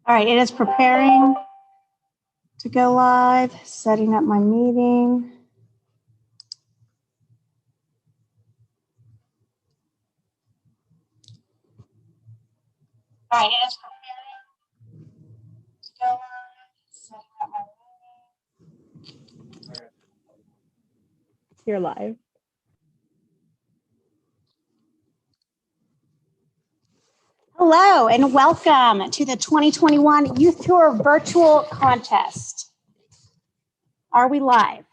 All right, it is preparing to go live, setting up my meeting. All right, it is preparing to go live, setting up my meeting. You're live. Hello and welcome to the 2021 Youth Tour Virtual Contest. Are we live?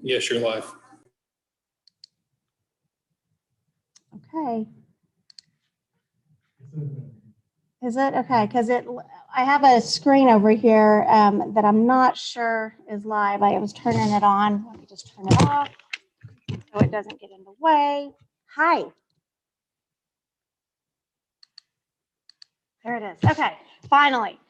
Yes, you're live. Okay. Is it? Okay, because I have a screen over here that I'm not sure is live. I was turning it on. Let me just turn it off so it doesn't get in the way. Hi. There it is. Okay, finally.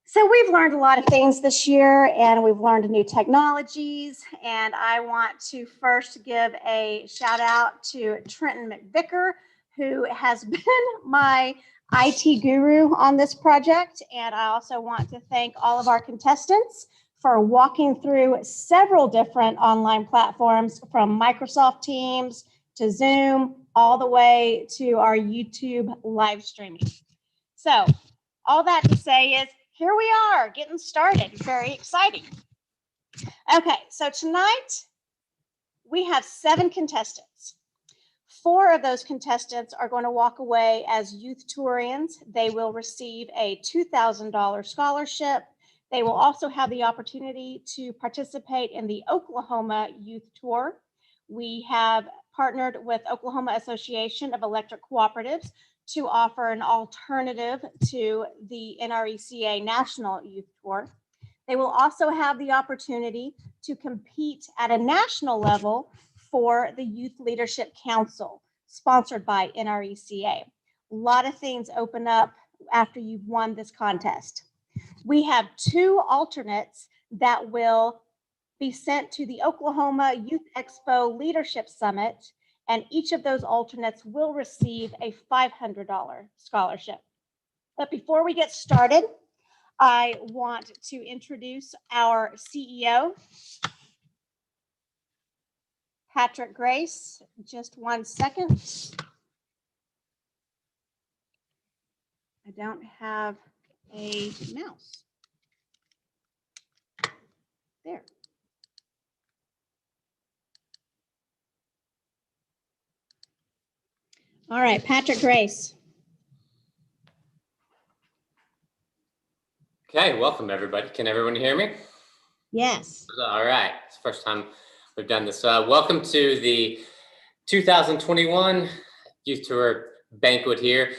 So we've learned a lot of things this year, and we've learned new technologies, and I want to first give a shout out to Trenton McVicker, who has been my IT guru on this project, and I also want to thank all of our contestants for walking through several different online platforms, from Microsoft Teams to Zoom, all the way to our YouTube live streaming. So all that to say is, here we are getting started. Very exciting. Okay, so tonight we have 7 contestants. 4 of those contestants are going to walk away as youth tourians. They will receive a $2,000 scholarship. They will also have the opportunity to participate in the Oklahoma Youth Tour. We have partnered with Oklahoma Association of Electric Cooperatives to offer an alternative to the NRECA National Youth Tour. They will also have the opportunity to compete at a national level for the Youth Leadership Council, sponsored by NRECA. A lot of things open up after you've won this contest. We have 2 alternates that will be sent to the Oklahoma Youth Expo Leadership Summit, and each of those alternates will receive a $500 scholarship. But before we get started, I want to introduce our CEO, Patrick Grace. Just 1 second. I don't have a mouse. There. All right, Patrick Grace. Okay, welcome everybody. Can everyone hear me? Yes. All right, it's the first time we've done this. Welcome to the 2021 Youth Tour Banquet here.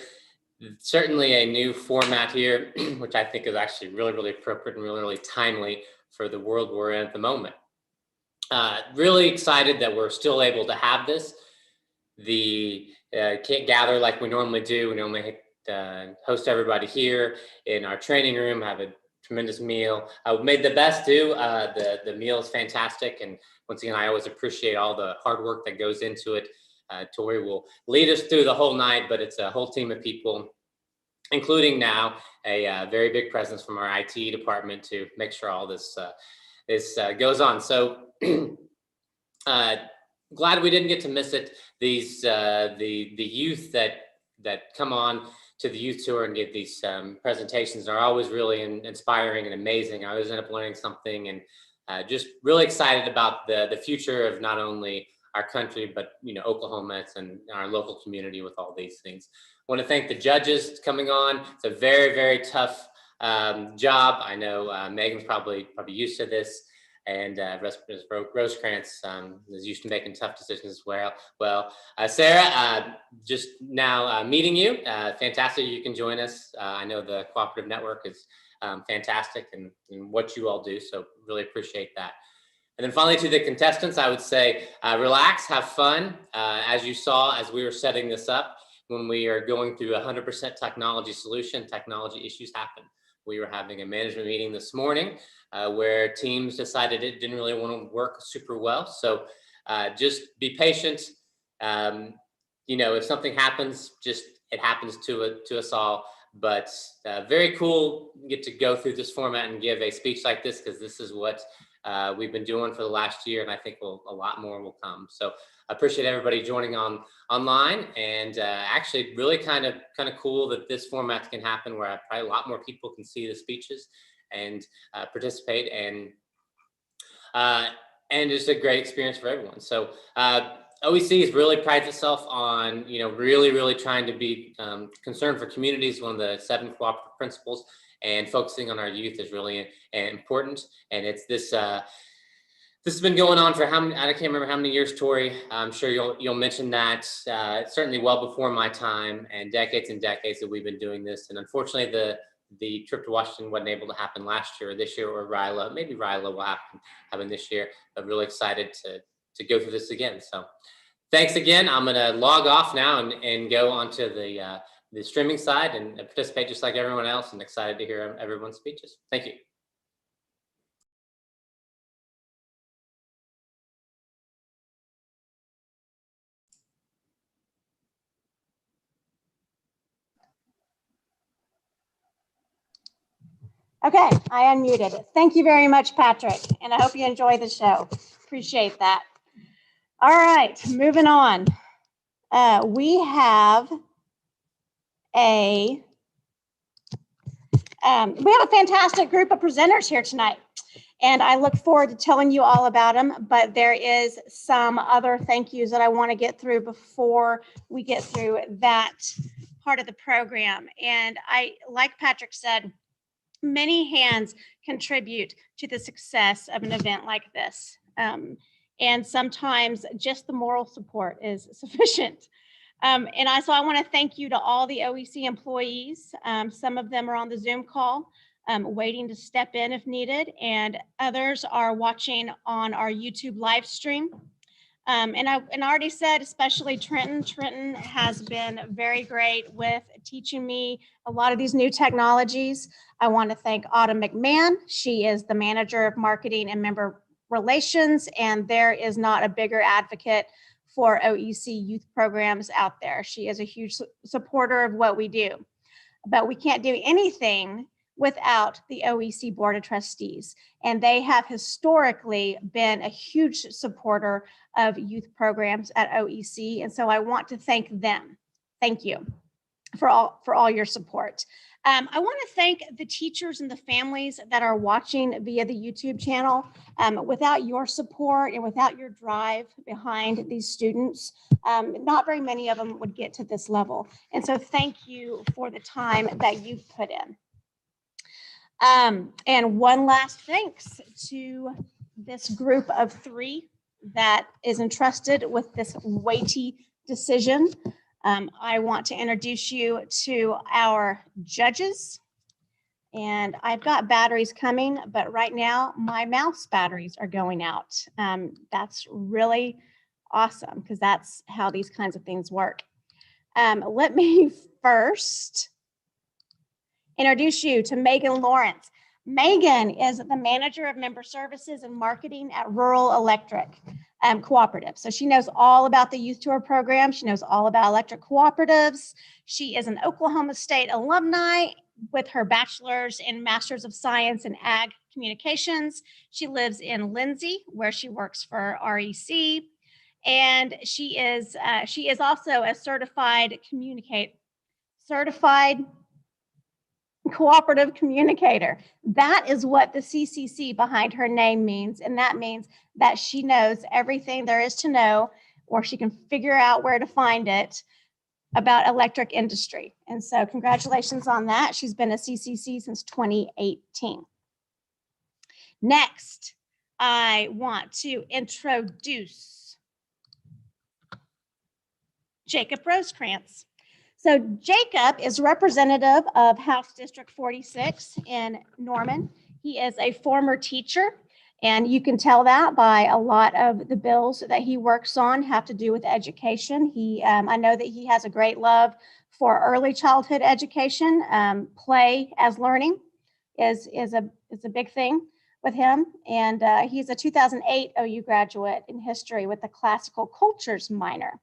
Certainly a new format here, which I think is actually really, really appropriate and really, really timely for the world we're in at the moment. Really excited that we're still able to have this. Can't gather like we normally do. We normally host everybody here in our training room, have a tremendous meal. I made the best do. The meal is fantastic. And once again, I always appreciate all the hard work that goes into it. Tori will lead us through the whole night, but it's a whole team of people, including now a very big presence from our IT department to make sure all this goes on. So glad we didn't get to miss it. These the youth that come on to the youth tour and give these presentations are always really inspiring and amazing. I always end up learning something, and just really excited about the future of not only our country, but Oklahoma and our local community with all these things. I want to thank the judges coming on. It's a very, very tough job. I know Megan's probably used to this, and Rosecrans is used to making tough decisions as well. Well, Sarah, just now meeting you. Fantastic you can join us. I know the Cooperative Network is fantastic in what you all do, so really appreciate that. And then finally, to the contestants, I would say relax, have fun. As you saw, as we were setting this up, when we are going through 100% technology solution, technology issues happen. We were having a management meeting this morning where teams decided it didn't really want to work super well. So just be patient. If something happens, just it happens to us all. But very cool, get to go through this format and give a speech like this, because this is what we've been doing for the last year, and I think a lot more will come. So I appreciate everybody joining online, and actually really kind of cool that this format can happen, where probably a lot more people can see the speeches and participate, and it's a great experience for everyone. So OEC has really prides itself on, really trying to be concerned for communities. One of the 7 cooperative principles, and focusing on our youth is really important. And it's this has been going on for how many, I can't remember how many years, Tori. I'm sure you'll mention that. Certainly well before my time, and decades that we've been doing this. And unfortunately, the trip to Washington wasn't able to happen last year or this year, or RILA. Maybe RILA will happen this year. But really excited to go through this again. So thanks again. I'm gonna log off now and go onto the streaming side and participate just like everyone else, and excited to hear everyone's speeches. Thank you. Okay, I unmuted. Thank you very much, Patrick, and I hope you enjoy the show. Appreciate that. All right, moving on. We have a fantastic group of presenters here tonight, and I look forward to telling you all about them. But there is some other thank yous that I want to get through before we get through that part of the program. And like Patrick said, many hands contribute to the success of an event like this. And sometimes just the moral support is sufficient. So I want to thank you to all the OEC employees. Some of them are on the Zoom call, waiting to step in if needed, and others are watching on our YouTube live stream. And I already said, especially Trenton. Trenton has been very great with teaching me a lot of these new technologies. I want to thank Autumn McMahon. She is the manager of marketing and member relations, and there is not a bigger advocate for OEC youth programs out there. She is a huge supporter of what we do, but we can't do anything without the OEC Board of Trustees. And they have historically been a huge supporter of youth programs at OEC. And so I want to thank them. Thank you for all your support. I want to thank the teachers and the families that are watching via the YouTube channel. Without your support and without your drive behind these students, not very many of them would get to this level. And so thank you for the time that you've put in. And one last thanks to this group of 3 that is entrusted with this weighty decision. I want to introduce you to our judges. And I've got batteries coming, but right now my mouse batteries are going out. That's really awesome, because that's how these kinds of things work. Let me first introduce you to Megan Lawrence. Megan is the manager of member services and marketing at Rural Electric Cooperative. So she knows all about the youth tour program. She knows all about electric cooperatives. She is an Oklahoma State alumni with her bachelor's and master's of science in ag communications. She lives in Lindsay, where she works for REC. And she is also a certified cooperative communicator. That is what the CCC behind her name means. And that means that she knows everything there is to know, or she can figure out where to find it about electric industry. And so congratulations on that. She's been a CCC since 2018. Next, I want to introduce Jacob Rosecrans. So Jacob is representative of House District 46 in Norman. He is a former teacher, and you can tell that by a lot of the bills that he works on have to do with education. I know that he has a great love for early childhood education. Play as learning is a big thing with him. And he's a 2008 OU graduate in history with a classical cultures minor.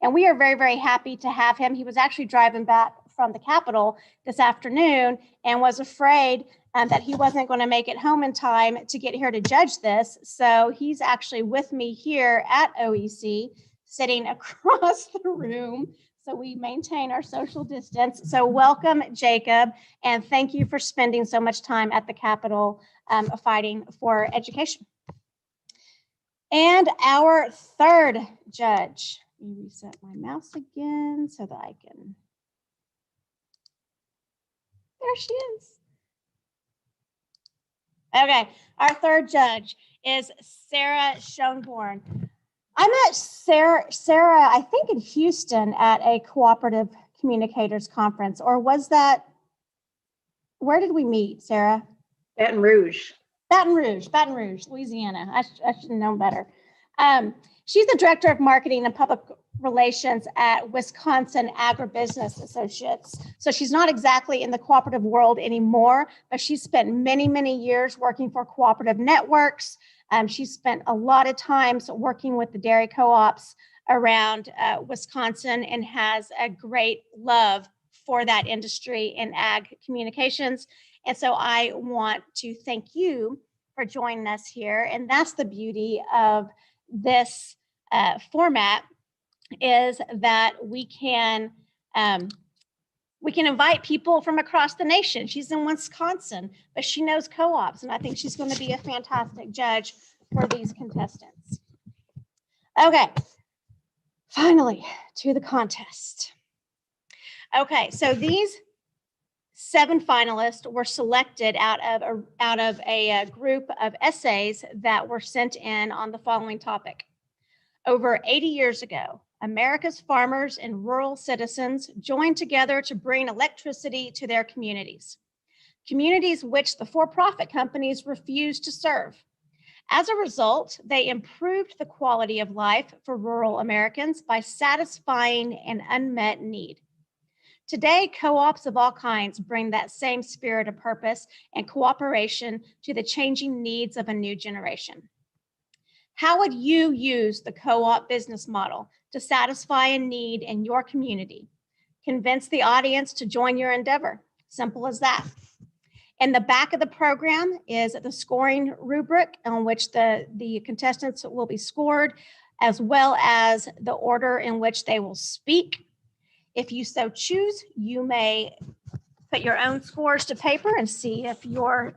And we are very, very happy to have him. He was actually driving back from the Capitol this afternoon and was afraid that he wasn't going to make it home in time to get here to judge this. So he's actually with me here at OEC, sitting across the room. So we maintain our social distance. So welcome, Jacob, and thank you for spending so much time at the Capitol fighting for education. And our third judge, let me reset my mouse again so that I can, there she is. Okay, our third judge is Sarah Schoenborn. I met Sarah, I think in Houston at a cooperative communicators conference, or was that, where did we meet, Sarah? Baton Rouge, Louisiana. I should have known better. She's the director of marketing and public relations at Wisconsin Agribusiness Associates. So she's not exactly in the cooperative world anymore, but she's spent many, many years working for cooperative networks. She's spent a lot of times working with the dairy co-ops around Wisconsin and has a great love for that industry in ag communications. And so I want to thank you for joining us here. And that's the beauty of this format, is that we can invite people from across the nation. She's in Wisconsin, but she knows co-ops, and I think she's going to be a fantastic judge for these contestants. Okay, finally to the contest. Okay, so these 7 finalists were selected out of a group of essays that were sent in on the following topic. Over 80 years ago, America's farmers and rural citizens joined together to bring electricity to their communities which the for-profit companies refused to serve. As a result, they improved the quality of life for rural Americans by satisfying an unmet need. Today, co-ops of all kinds bring that same spirit of purpose and cooperation to the changing needs of a new generation. How would you use the co-op business model to satisfy a need in your community? Convince the audience to join your endeavor. Simple as that. In the back of the program is the scoring rubric on which the contestants will be scored, as well as the order in which they will speak. If you so choose, you may put your own scores to paper and see if your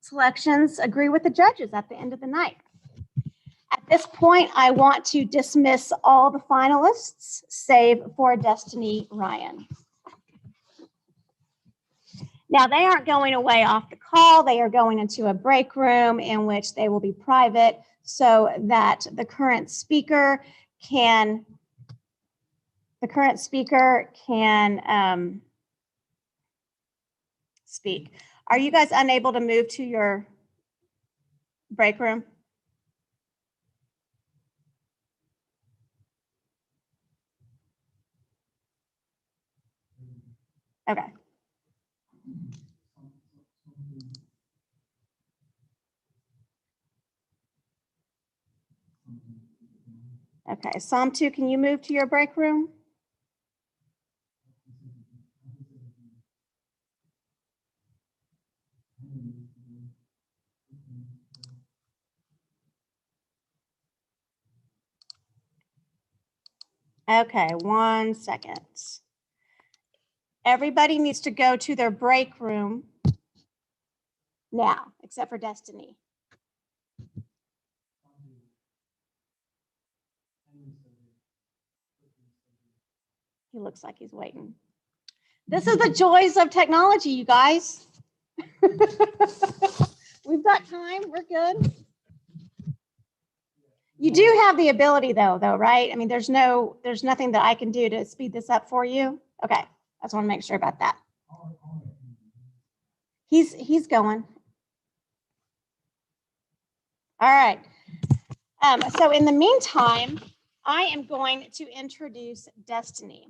selections agree with the judges at the end of the night. At this point, I want to dismiss all the finalists, save for Destiny Ryan. Now, they aren't going away off the call. They are going into a break room in which they will be private so that the current speaker can speak. Are you guys unable to move to your break room? Okay. Okay, Psalm 2, can you move to your break room? Okay, 1 second. Everybody needs to go to their break room now, except for Destiny. He looks like he's waiting. This is the joys of technology, you guys. We've got time, we're good. You do have the ability though, right? I mean, there's nothing that I can do to speed this up for you. Okay, I just want to make sure about that. He's going. All right. So in the meantime, I am going to introduce Destiny.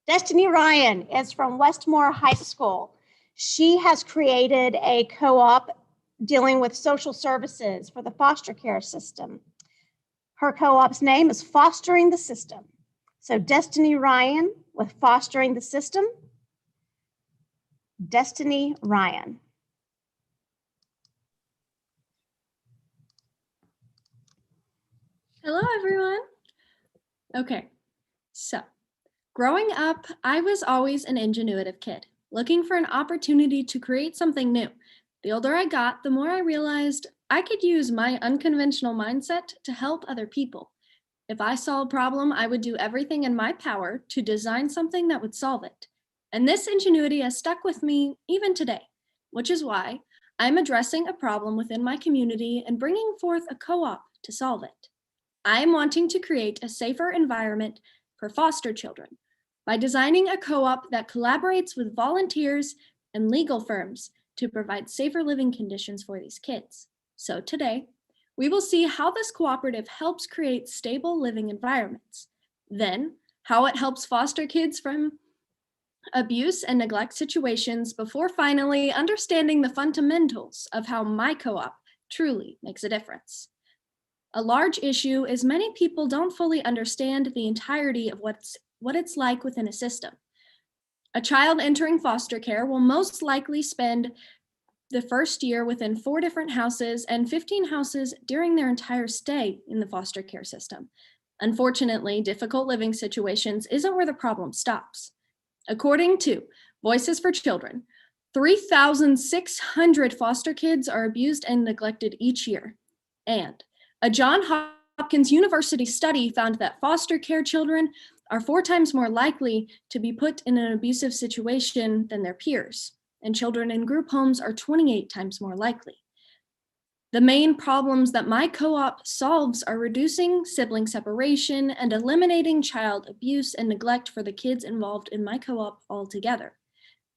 Destiny Ryan is from Westmore High School. She has created a co-op dealing with social services for the foster care system. Her co-op's name is Fostering the System. So Destiny Ryan with Fostering the System. Destiny Ryan. Hello, everyone. Okay, so growing up, I was always an ingenuitive kid, looking for an opportunity to create something new. The older I got, the more I realized I could use my unconventional mindset to help other people. If I saw a problem, I would do everything in my power to design something that would solve it. And this ingenuity has stuck with me even today, which is why I'm addressing a problem within my community and bringing forth a co-op to solve it. I'm wanting to create a safer environment for foster children by designing a co-op that collaborates with volunteers and legal firms to provide safer living conditions for these kids. So today, we will see how this cooperative helps create stable living environments, then how it helps foster kids from abuse and neglect situations, before finally understanding the fundamentals of how my co-op truly makes a difference. A large issue is many people don't fully understand the entirety of what it's like within a system. A child entering foster care will most likely spend the first year within 4 different houses and 15 houses during their entire stay in the foster care system. Unfortunately, difficult living situations isn't where the problem stops. According to Voices for Children, 3,600 foster kids are abused and neglected each year. And a Johns Hopkins University study found that foster care children are 4 times more likely to be put in an abusive situation than their peers, and children in group homes are 28 times more likely. The main problems that my co-op solves are reducing sibling separation and eliminating child abuse and neglect for the kids involved in my co-op altogether.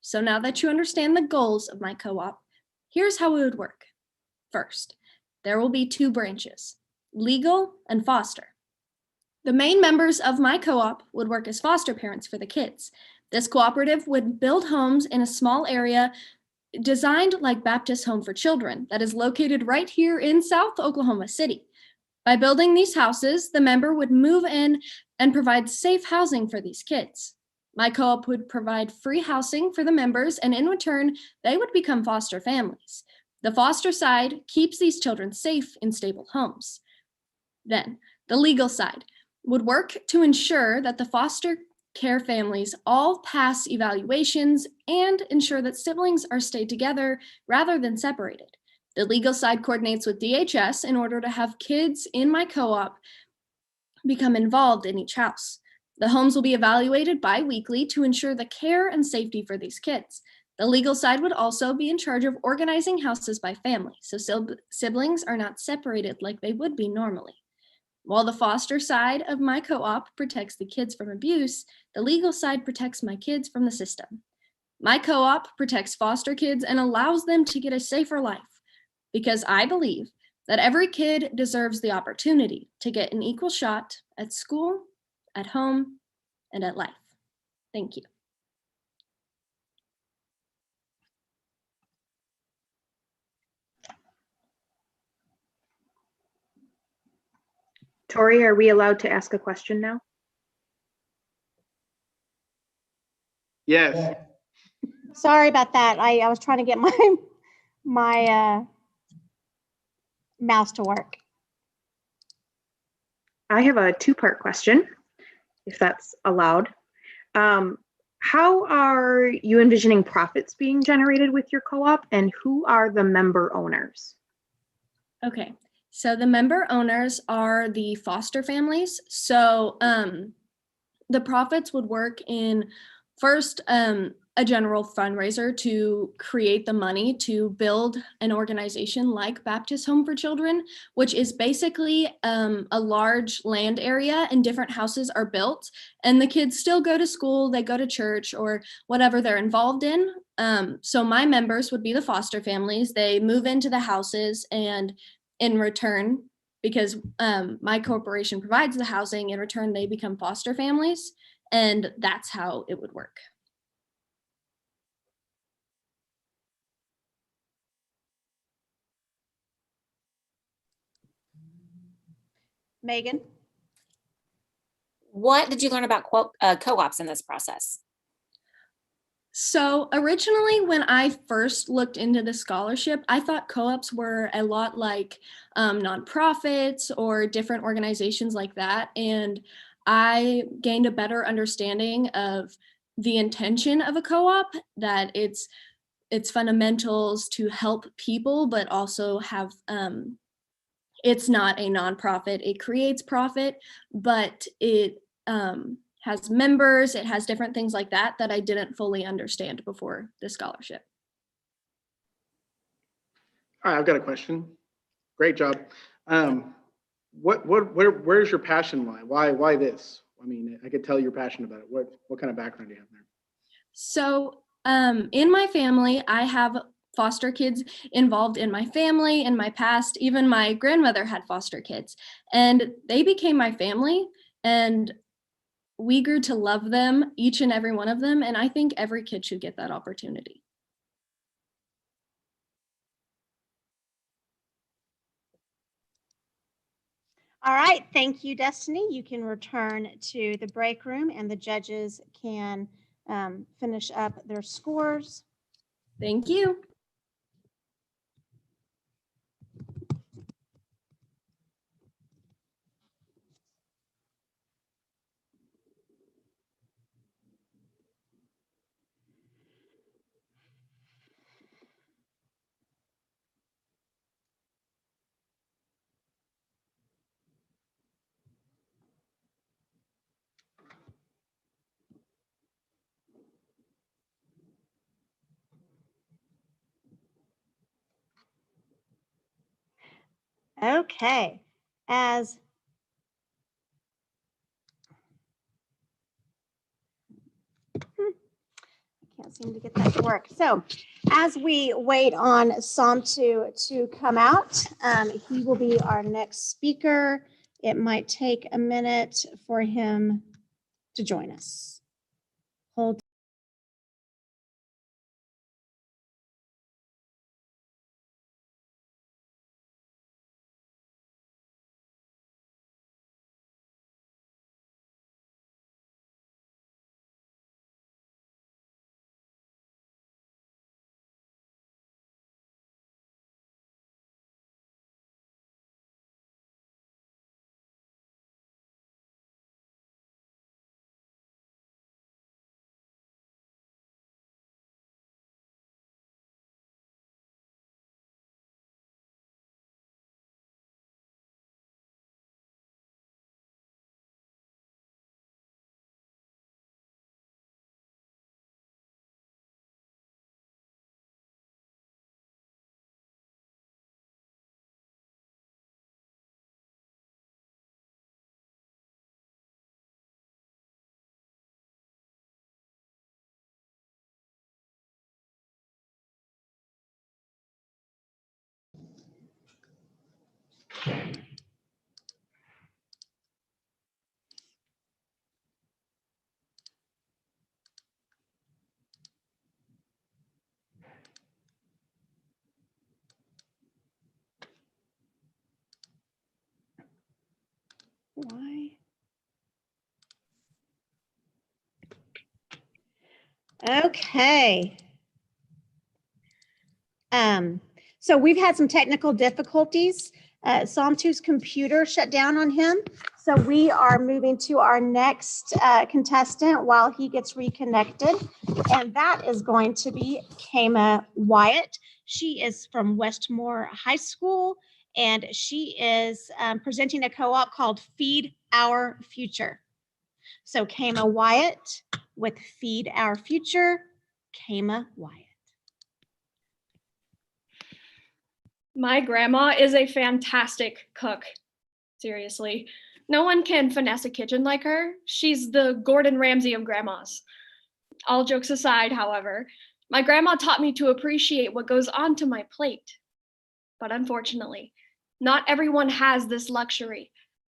So now that you understand the goals of my co-op, here's how it would work. First, there will be 2 branches, legal and foster. The main members of my co-op would work as foster parents for the kids. This cooperative would build homes in a small area designed like Baptist Home for Children that is located right here in South Oklahoma City. By building these houses, the member would move in and provide safe housing for these kids. My co-op would provide free housing for the members, and in return, they would become foster families. The foster side keeps these children safe in stable homes. Then, the legal side would work to ensure that the foster care families all pass evaluations and ensure that siblings are stayed together rather than separated. The legal side coordinates with DHS in order to have kids in my co-op become involved in each house. The homes will be evaluated bi-weekly to ensure the care and safety for these kids. The legal side would also be in charge of organizing houses by family, so siblings are not separated like they would be normally. While the foster side of my co-op protects the kids from abuse, the legal side protects my kids from the system. My co-op protects foster kids and allows them to get a safer life, because I believe that every kid deserves the opportunity to get an equal shot at school, at home, and at life. Thank you. Tori, are we allowed to ask a question now? Yes. Sorry about that. I was trying to get my mouse to work. I have a 2-part question, if that's allowed. How are you envisioning profits being generated with your co-op, and who are the member owners? Okay, so the member owners are the foster families. So the profits would work in first a general fundraiser to create the money to build an organization like Baptist Home for Children, which is basically a large land area and different houses are built and the kids still go to school, they go to church or whatever they're involved in. So my members would be the foster families. They move into the houses, and in return, because my corporation provides the housing, in return they become foster families, and that's how it would work. Megan? What did you learn about co-ops in this process? So originally, when I first looked into the scholarship, I thought co-ops were a lot like nonprofits or different organizations like that. And I gained a better understanding of the intention of a co-op, that its fundamentals to help people, but also have, it's not a nonprofit. It creates profit, but it has members, it has different things like that that I didn't fully understand before the scholarship. All right, I've got a question. Great job. Where's your passion lie? Why this? I mean, I could tell you're passionate about it. What kind of background do you have there? So in my family, I have foster kids involved in my family, in my past. Even my grandmother had foster kids, and they became my family, and we grew to love them, each and every one of them. And I think every kid should get that opportunity. All right, thank you, Destiny. You can return to the break room and the judges can finish up their scores. Thank you. Okay, as I can't seem to get that to work. So as we wait on Somtu to come out, he will be our next speaker. It might take a minute for him to join us. Hold. Why? Okay. So we've had some technical difficulties. Somtu's computer shut down on him. So we are moving to our next contestant while he gets reconnected. And that is going to be Kama Wyatt. She is from Westmore High School, and she is presenting a co-op called Feed Our Future. So Kama Wyatt with Feed Our Future. Kama Wyatt. My grandma is a fantastic cook. Seriously. No one can finesse a kitchen like her. She's the Gordon Ramsay of grandmas. All jokes aside, however, my grandma taught me to appreciate what goes onto my plate. But unfortunately, not everyone has this luxury,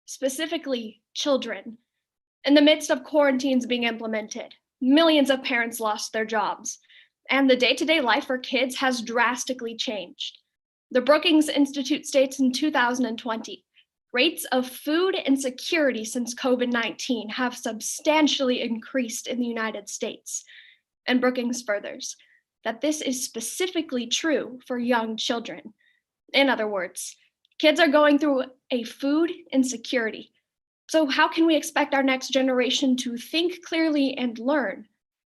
specifically children. In the midst of quarantines being implemented, millions of parents lost their jobs, and the day-to-day life for kids has drastically changed. The Brookings Institute states in 2020, Rates of food insecurity since COVID-19 have substantially increased in the United States. And Brookings furthers that this is specifically true for young children. In other words, kids are going through a food insecurity. So how can we expect our next generation to think clearly and learn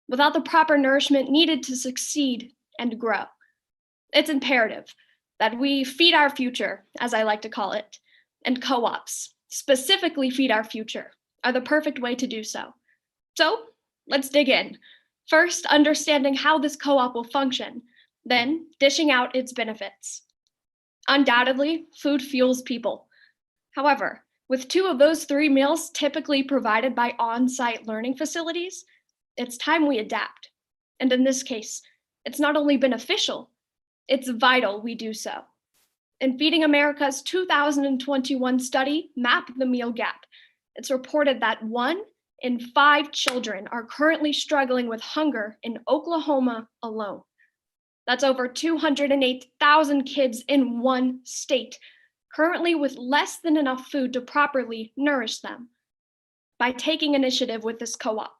without the proper nourishment needed to succeed and grow? It's imperative that we feed our future, as I like to call it, and co-ops, specifically Feed Our Future, are the perfect way to do so. So let's dig in. First, understanding how this co-op will function, then dishing out its benefits. Undoubtedly, food fuels people. However, with 2 of those 3 meals typically provided by on-site learning facilities, it's time we adapt. And in this case, it's not only beneficial, it's vital we do so. In Feeding America's 2021 study, Map the Meal Gap, it's reported that 1 in 5 children are currently struggling with hunger in Oklahoma alone. That's over 208,000 kids in one state, currently with less than enough food to properly nourish them. By taking initiative with this co-op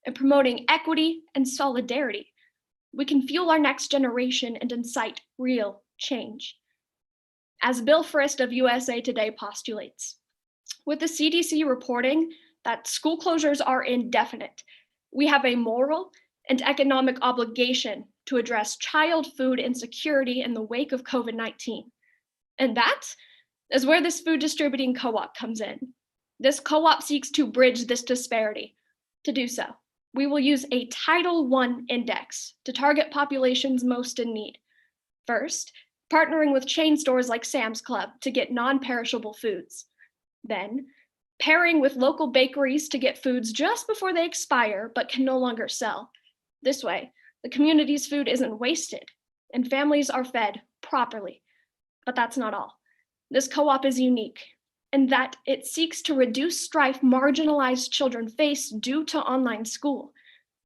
and promoting equity and solidarity, we can fuel our next generation and incite real change. As Bill Frist of USA Today postulates, with the CDC reporting that school closures are indefinite, we have a moral and economic obligation to address child food insecurity in the wake of COVID-19. And that is where this food distributing co-op comes in. This co-op seeks to bridge this disparity. To do so, we will use a Title I index to target populations most in need. First, partnering with chain stores like Sam's Club to get non-perishable foods. Then, pairing with local bakeries to get foods just before they expire but can no longer sell. This way, the community's food isn't wasted and families are fed properly. But that's not all. This co-op is unique in that it seeks to reduce strife marginalized children face due to online school.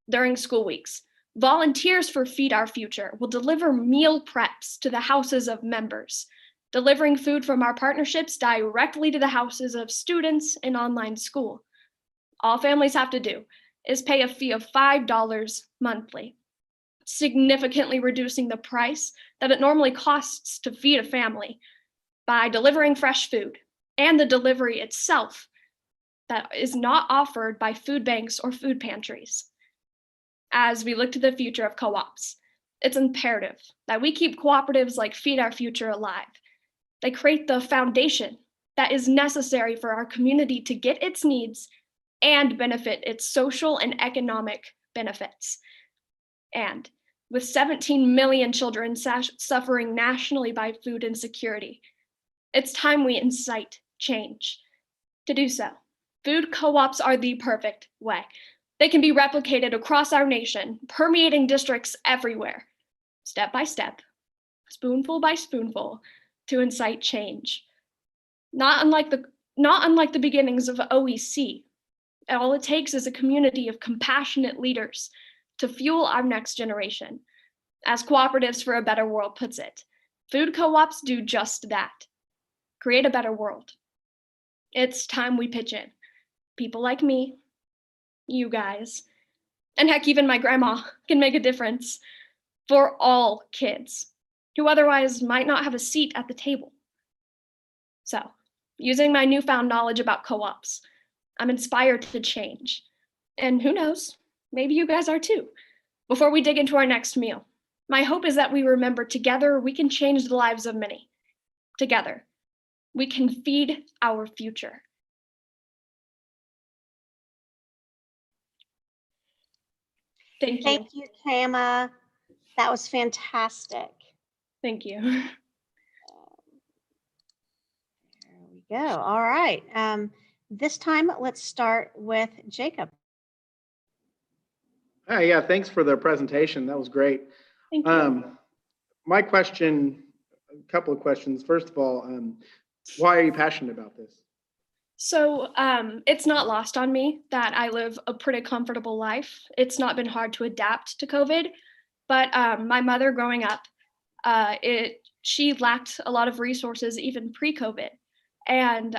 During school weeks, volunteers for Feed Our Future will deliver meal preps to the houses of members, delivering food from our partnerships directly to the houses of students in online school. All families have to do is pay a fee of $5 monthly, significantly reducing the price that it normally costs to feed a family by delivering fresh food and the delivery itself that is not offered by food banks or food pantries. As we look to the future of co-ops, it's imperative that we keep cooperatives like Feed Our Future alive. They create the foundation that is necessary for our community to get its needs and benefit its social and economic benefits. And with 17 million children suffering nationally by food insecurity, it's time we incite change. To do so, food co-ops are the perfect way. They can be replicated across our nation, permeating districts everywhere, step by step, spoonful by spoonful, to incite change. Not unlike the beginnings of OEC, all it takes is a community of compassionate leaders to fuel our next generation. As Cooperatives for a Better World puts it, food co-ops do just that, create a better world. It's time we pitch in. People like me, you guys, and heck, even my grandma can make a difference for all kids who otherwise might not have a seat at the table. So, using my newfound knowledge about co-ops, I'm inspired to change. And who knows, maybe you guys are too. Before we dig into our next meal, my hope is that we remember together we can change the lives of many. Together, we can feed our future. Thank you. Thank you, Kama. That was fantastic. Thank you. There we go. All right. This time, let's start with Jacob. Hi, yeah, thanks for the presentation. That was great. Thank you. My question, a couple of questions. First of all, why are you passionate about this? So it's not lost on me that I live a pretty comfortable life. It's not been hard to adapt to COVID, but my mother growing up, she lacked a lot of resources even pre-COVID. And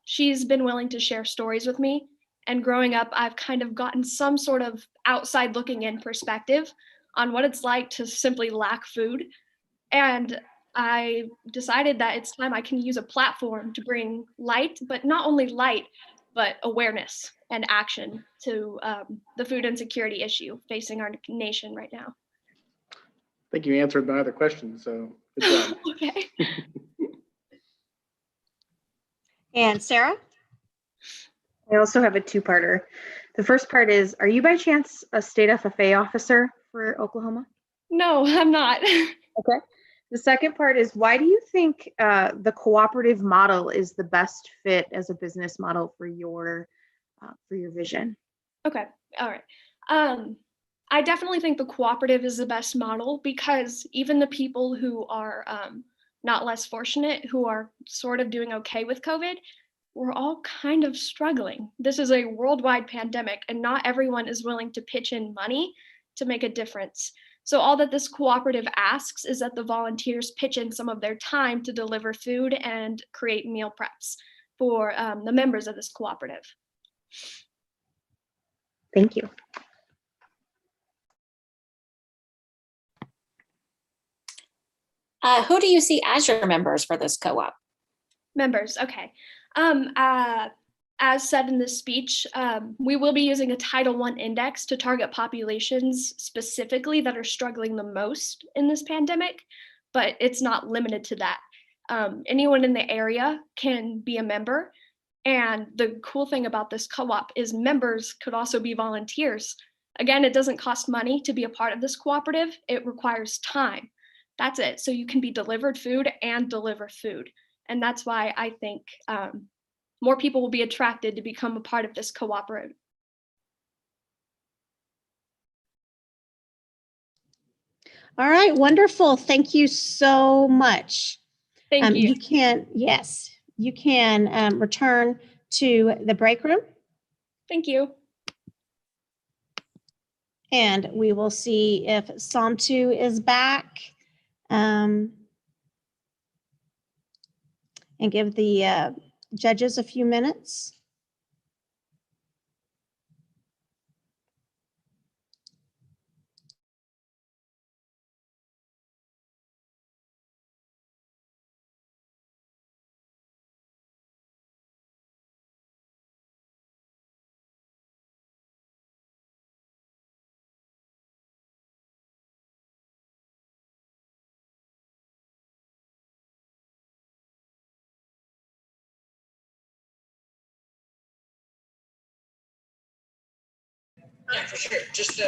she's been willing to share stories with me. And growing up, I've kind of gotten some sort of outside looking in perspective on what it's like to simply lack food. And I decided that it's time I can use a platform to bring light, but not only light, but awareness and action to the food insecurity issue facing our nation right now. I think you answered my other question, so good job. Okay. And Sarah? I also have a two-parter. The first part is, are you by chance a state FFA officer for Oklahoma? No, I'm not. Okay. The second part is, why do you think the cooperative model is the best fit as a business model for your vision? Okay. All right. I definitely think the cooperative is the best model because even the people who are not less fortunate, who are sort of doing okay with COVID, we're all kind of struggling. This is a worldwide pandemic, and not everyone is willing to pitch in money to make a difference. So all that this cooperative asks is that the volunteers pitch in some of their time to deliver food and create meal preps for the members of this cooperative. Thank you. Who do you see as your members for this co-op? Members, okay. As said in this speech, we will be using a Title I index to target populations specifically that are struggling the most in this pandemic, but it's not limited to that. Anyone in the area can be a member. And the cool thing about this co-op is members could also be volunteers. Again, it doesn't cost money to be a part of this cooperative. It requires time. That's it. So you can be delivered food and deliver food. And that's why I think more people will be attracted to become a part of this cooperative. All right, wonderful. Thank you so much. Thank you. You can, yes, you can return to the break room. Thank you. And we will see if Psalm 2 is back. And give the judges a few minutes. Yeah, for sure. Just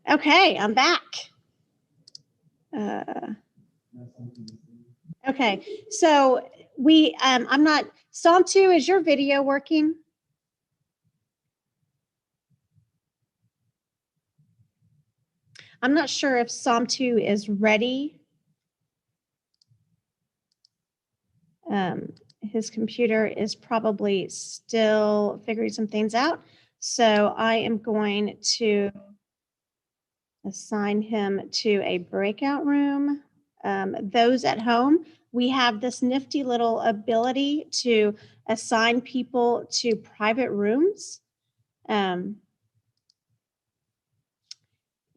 Okay, I'm back. Okay, so I'm not, Psalm 2, is your video working? I'm not sure if Psalm 2 is ready. His computer is probably still figuring some things out. So I am going to assign him to a breakout room. Those at home, we have this nifty little ability to assign people to private rooms.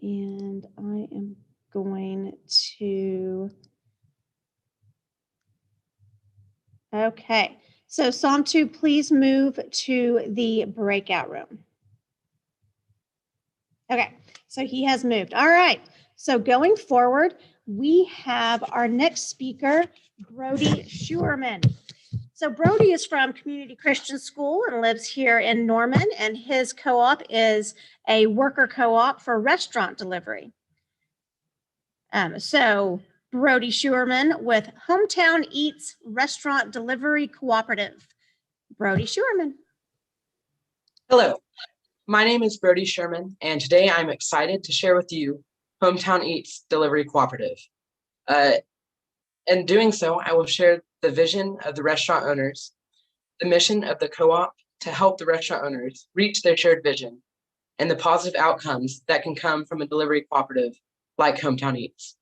And I am going to, okay. So Psalm 2, please move to the breakout room. Okay, so he has moved. All right, so going forward, we have our next speaker, Brody Schuerman. So Brody is from Community Christian School and lives here in Norman, and his co-op is a worker co-op for restaurant delivery. So Brody Schuerman with Hometown Eats Restaurant Delivery Cooperative. Brody Schuerman. hello. My name is Brody Sherman, and today I'm excited to share with you Hometown Eats Delivery Cooperative. In doing so, I will share the vision of the restaurant owners the mission of the co-op to help the restaurant owners reach their shared vision and the positive outcomes that can come from a delivery cooperative like Hometown Eats.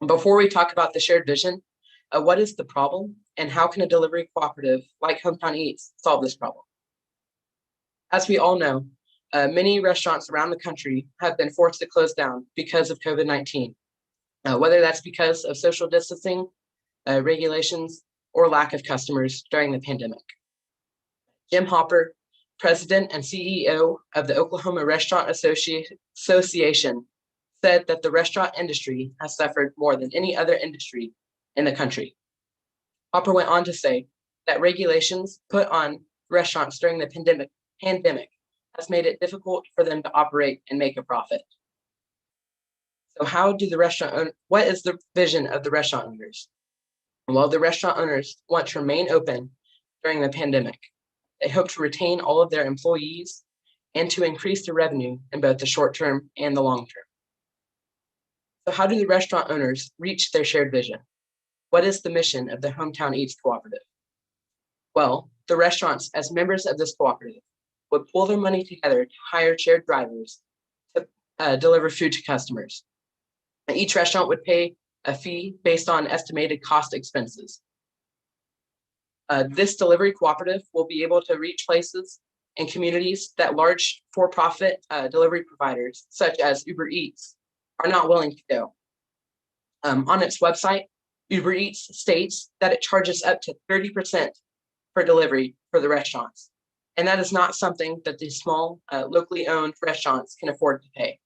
Before we talk about the shared vision, what is the problem and how can a delivery cooperative like Hometown Eats solve this problem? As we all know, many restaurants around the country have been forced to close down because of COVID-19, whether that's because of social distancing, regulations, or lack of customers during the pandemic. Jim Hopper, President and CEO of the Oklahoma Restaurant Association, said that the restaurant industry has suffered more than any other industry in the country. Hopper went on to say that regulations put on restaurants during the pandemic has made it difficult for them to operate and make a profit. So what is the vision of the restaurant owners? Well, the restaurant owners want to remain open during the pandemic. They hope to retain all of their employees and to increase their revenue in both the short term and the long term. So how do the restaurant owners reach their shared vision? What is the mission of the Hometown Eats Cooperative? Well, the restaurants, as members of this cooperative, would pool their money together to hire shared drivers to deliver food to customers. Each restaurant would pay a fee based on estimated cost expenses. This delivery cooperative will be able to reach places and communities that large for-profit delivery providers, such as Uber Eats, are not willing to go. On its website, Uber Eats states that it charges up to 30% for delivery for the restaurants. And that is not something that the small, locally owned restaurants can afford to pay.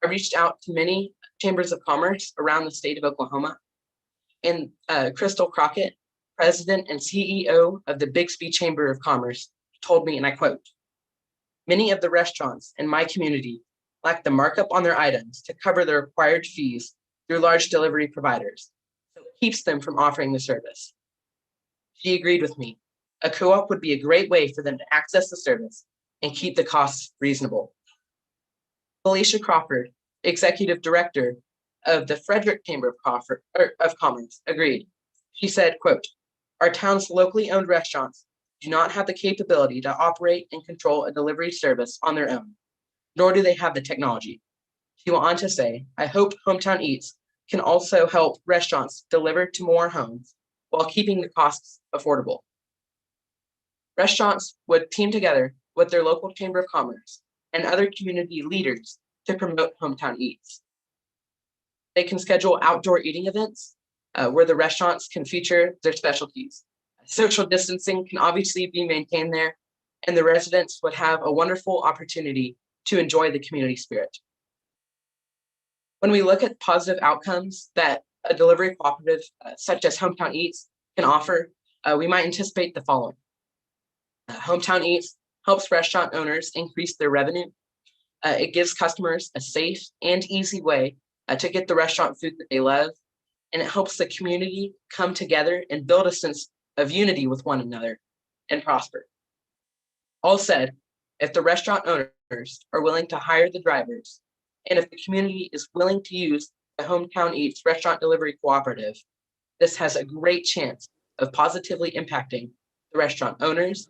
I reached out to many chambers of commerce around the state of Oklahoma, and Crystal Crockett, President and CEO of the Bixby Chamber of Commerce, told me, and I quote, "Many of the restaurants in my community lack the markup on their items to cover the required fees through large delivery providers, so it keeps them from offering the service." She agreed with me. A co-op would be a great way for them to access the service and keep the costs reasonable. Felicia Crawford, Executive Director of the Frederick Chamber of Commerce, agreed. She said, quote, "Our town's locally owned restaurants do not have the capability to operate and control a delivery service on their own, nor do they have the technology." She went on to say, "I hope Hometown Eats can also help restaurants deliver to more homes while keeping the costs affordable." Restaurants would team together with their local Chamber of Commerce and other community leaders to promote Hometown Eats. They can schedule outdoor eating events where the restaurants can feature their specialties. Social distancing can obviously be maintained there, and the residents would have a wonderful opportunity to enjoy the community spirit. When we look at positive outcomes that a delivery cooperative such as Hometown Eats can offer, we might anticipate the following. Hometown Eats helps restaurant owners increase their revenue. It gives customers a safe and easy way to get the restaurant food that they love, and it helps the community come together and build a sense of unity with one another and prosper. All said, if the restaurant owners are willing to hire the drivers, and if the community is willing to use the Hometown Eats Restaurant Delivery Cooperative, this has a great chance of positively impacting the restaurant owners,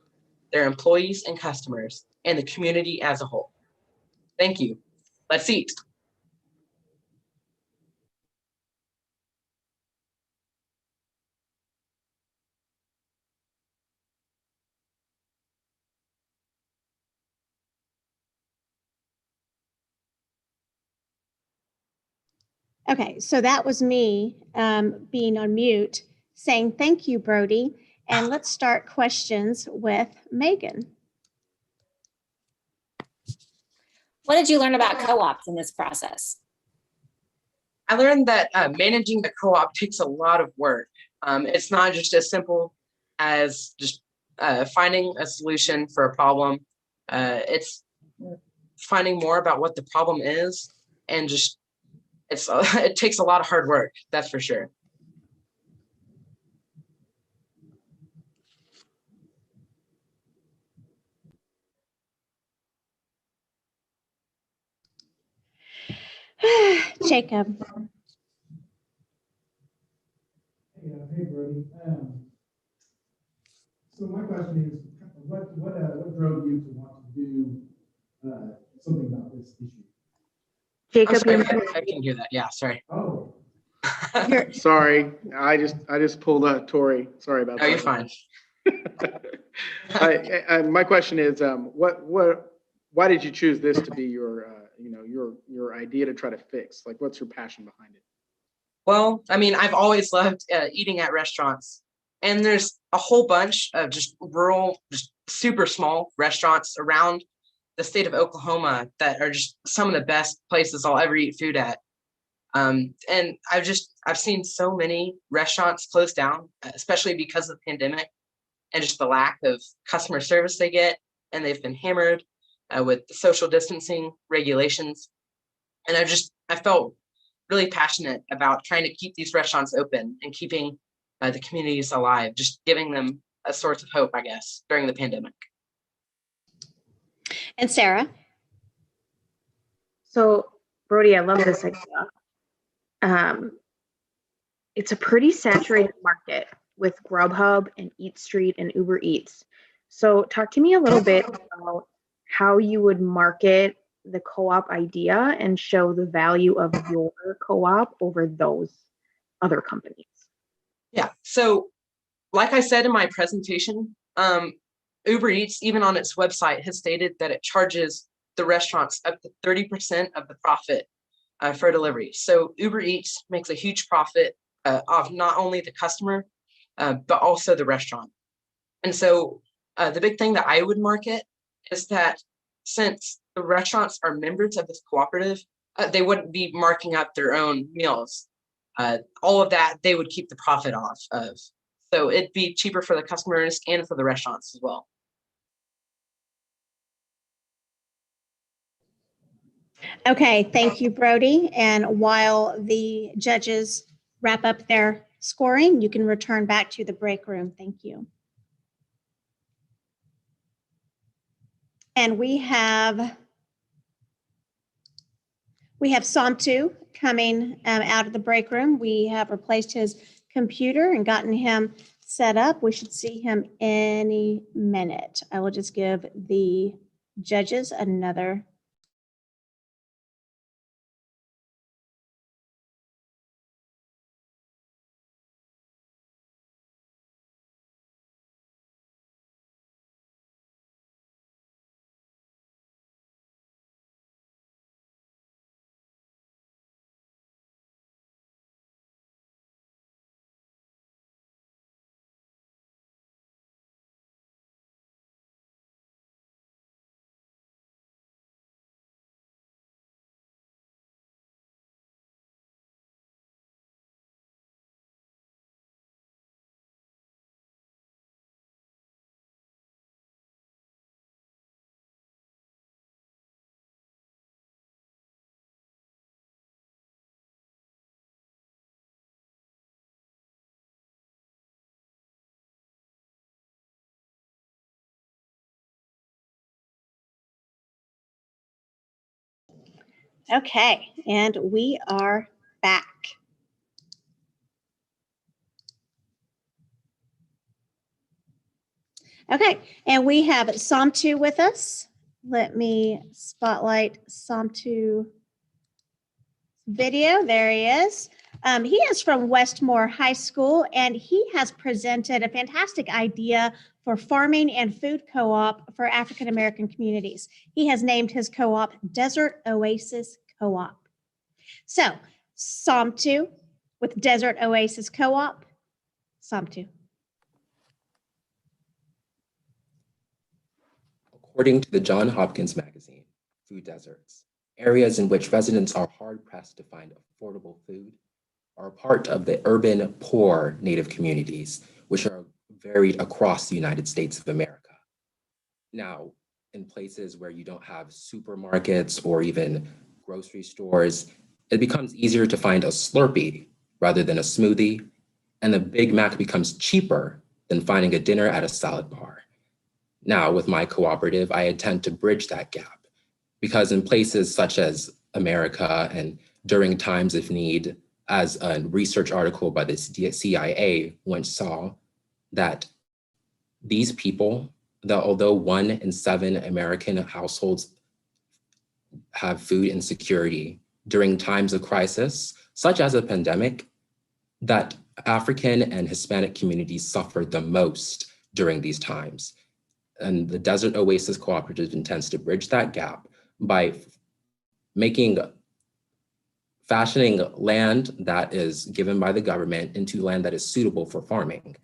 their employees and customers, and the community as a whole. Thank you. Let's eat. Okay, so that was me being on mute, saying thank you, Brody. And let's start questions with Megan. What did you learn about co-ops in this process? I learned that managing the co-op takes a lot of work. It's not just as simple as just finding a solution for a problem. It's finding more about what the problem is, and just it takes a lot of hard work, that's for sure. Jacob. Hey, Brody. So my question is, what drove you to want to do something about this issue? Jacob, I'm you're sorry, I can hear that. Yeah, sorry. Oh, Sorry, I just pulled a Tori. Sorry about No, that. you're fine. My question is, why did you choose this to be your, your idea to try to fix? Like, what's your passion behind it? Well, I mean, I've always loved eating at restaurants, and there's a whole bunch of just rural, just super small restaurants around the state of Oklahoma that are just some of the best places I'll ever eat food at. And I've seen so many restaurants close down, especially because of the pandemic and just the lack of customer service they get, and they've been hammered with the social distancing regulations. And I felt really passionate about trying to keep these restaurants open and keeping the communities alive, just giving them a source of hope, I guess, during the pandemic. And Sarah? So, Brody, I love this idea. It's a pretty saturated market with Grubhub and Eat Street and Uber Eats. So talk to me a little bit about how you would market the co-op idea and show the value of your co-op over those other companies. Yeah, so like I said in my presentation, Uber Eats, even on its website, has stated that it charges the restaurants up to 30% of the profit for delivery. So Uber Eats makes a huge profit of not only the customer, but also the restaurant. And so the big thing that I would market is that since the restaurants are members of this cooperative, they wouldn't be marking up their own meals. All of that, they would keep the profit off of. So it'd be cheaper for the customers and for the restaurants as well. Okay, thank you, Brody. And while the judges wrap up their scoring, you can return back to the break room. Thank you. And we have Somtu coming out of the break room. We have replaced his computer and gotten him set up. We should see him any minute. I will just give the judges another. Okay, and we are back. Okay, and we have Somtu with us. Let me spotlight Somtu video. There he is. He is from Westmore High School, and he has presented a fantastic idea for farming and food co-op for African American communities. He has named his co-op Desert Oasis Co-op. So, Somtu with Desert Oasis Co-op. Somtu. According to the Johns Hopkins magazine, Food Deserts, areas in which residents are hard-pressed to find affordable food are part of the urban poor Native communities, which are varied across the United States of America. Now, in places where you don't have supermarkets or even grocery stores, it becomes easier to find a Slurpee rather than a smoothie, and the Big Mac becomes cheaper than finding a dinner at a salad bar. Now, with my cooperative, I intend to bridge that gap because in places such as America and during times of need, as a research article by the CIA once saw, that These people, although 1 in 7 American households have food insecurity during times of crisis, such as a pandemic, that African and Hispanic communities suffered the most during these times. And the Desert Oasis Cooperative intends to bridge that gap by fashioning land that is given by the government into land that is suitable for farming.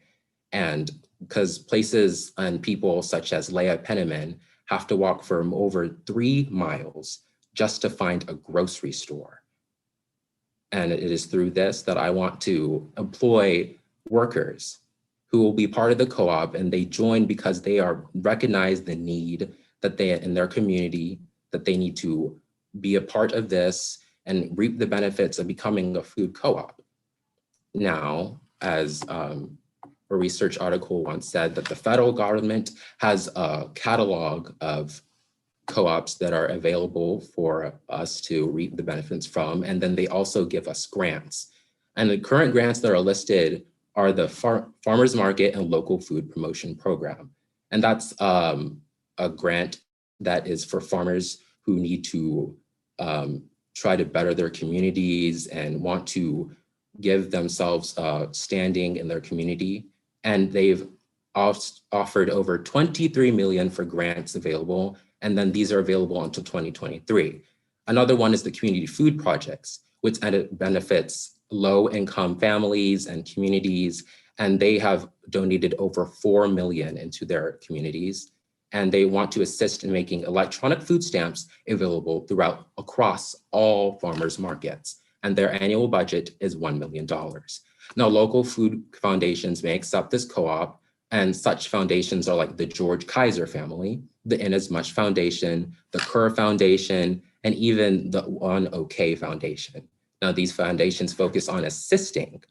And because places and people such as Leah Penniman have to walk from over 3 miles just to find a grocery store. And it is through this that I want to employ workers who will be part of the co-op, and they join because they recognize the need that they in their community, that they need to be a part of this and reap the benefits of becoming a food co-op. Now, as a research article once said, that the federal government has a catalog of co-ops that are available for us to reap the benefits from, and then they also give us grants. And the current grants that are listed are the Farmers Market and Local Food Promotion Program. And that's a grant that is for farmers who need to try to better their communities and want to give themselves standing in their community. And they've offered over 23 million for grants available. And then these are available until 2023. Another one is the Community Food Projects, which benefits low-income families and communities. And they have donated over 4 million into their communities. And they want to assist in making electronic food stamps available across all farmers markets. And their annual budget is $1 million. Now, local food foundations may accept this co-op, and such foundations are like the George Kaiser family, the Inasmuch Foundation, the Kerr Foundation, and even the One OK Foundation. Now, these foundations focus on assisting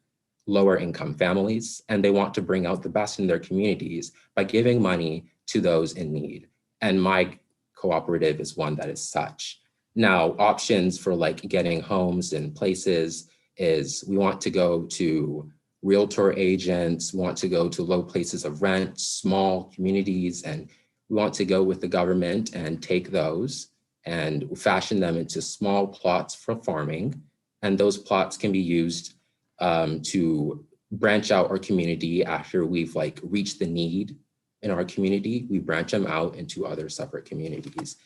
lower income families, and they want to bring out the best in their communities by giving money to those in need. And my cooperative is one that is such. Now, options for like getting homes and places is we want to go to realtor agents, we want to go to low places of rent, small communities, and we want to go with the government and take those and fashion them into small plots for farming. And those plots can be used to branch out our community after we've like reached the need in our community. We branch them out into other separate communities.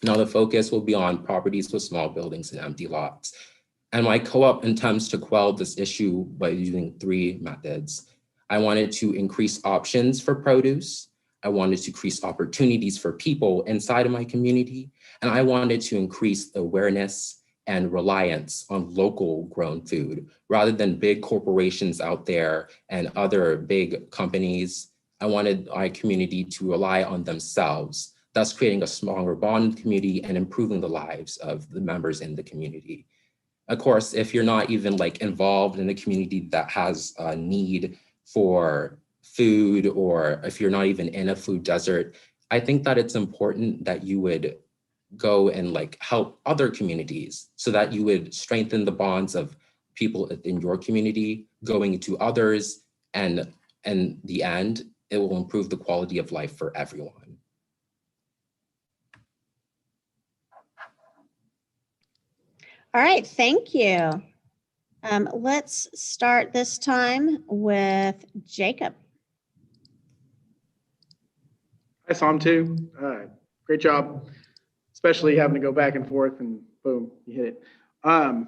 Now the focus will be on properties with small buildings and empty lots. And my co-op intends to quell this issue by using 3 methods. I wanted to increase options for produce. I wanted to increase opportunities for people inside of my community. And I wanted to increase awareness and reliance on local grown food rather than big corporations out there and other big companies. I wanted my community to rely on themselves, thus creating a stronger bond in the community and improving the lives of the members in the community. Of course, if you're not even like involved in a community that has a need for food, or if you're not even in a food desert, I think that it's important that you would go and like help other communities so that you would strengthen the bonds of people in your community going to others, and in the end, it will improve the quality of life for everyone. All right, thank you. Let's start this time with Jacob. Hi, Psalm 2. Great job, especially having to go back and forth and boom, you hit it.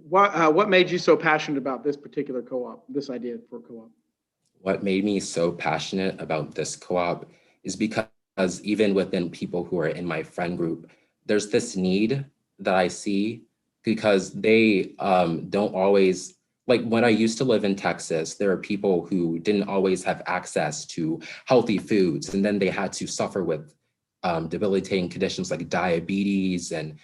What made you so passionate about this particular co-op, this idea for co-op? What made me so passionate about this co-op is because even within people who are in my friend group, there's this need that I see, because they don't always, like when I used to live in Texas, there are people who didn't always have access to healthy foods, and then they had to suffer with debilitating conditions like diabetes, and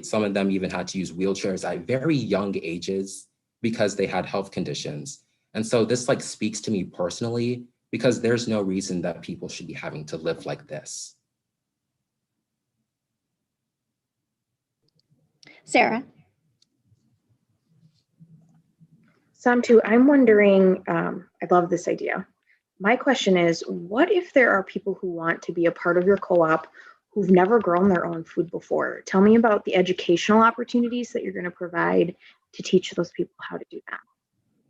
some of them even had to use wheelchairs at very young ages because they had health conditions. And so this like speaks to me personally, because there's no reason that people should be having to live like this. Sarah. Sam too, I'm wondering, I love this idea. My question is, what if there are people who want to be a part of your co-op who've never grown their own food before? Tell me about the educational opportunities that you're going to provide to teach those people how to do that.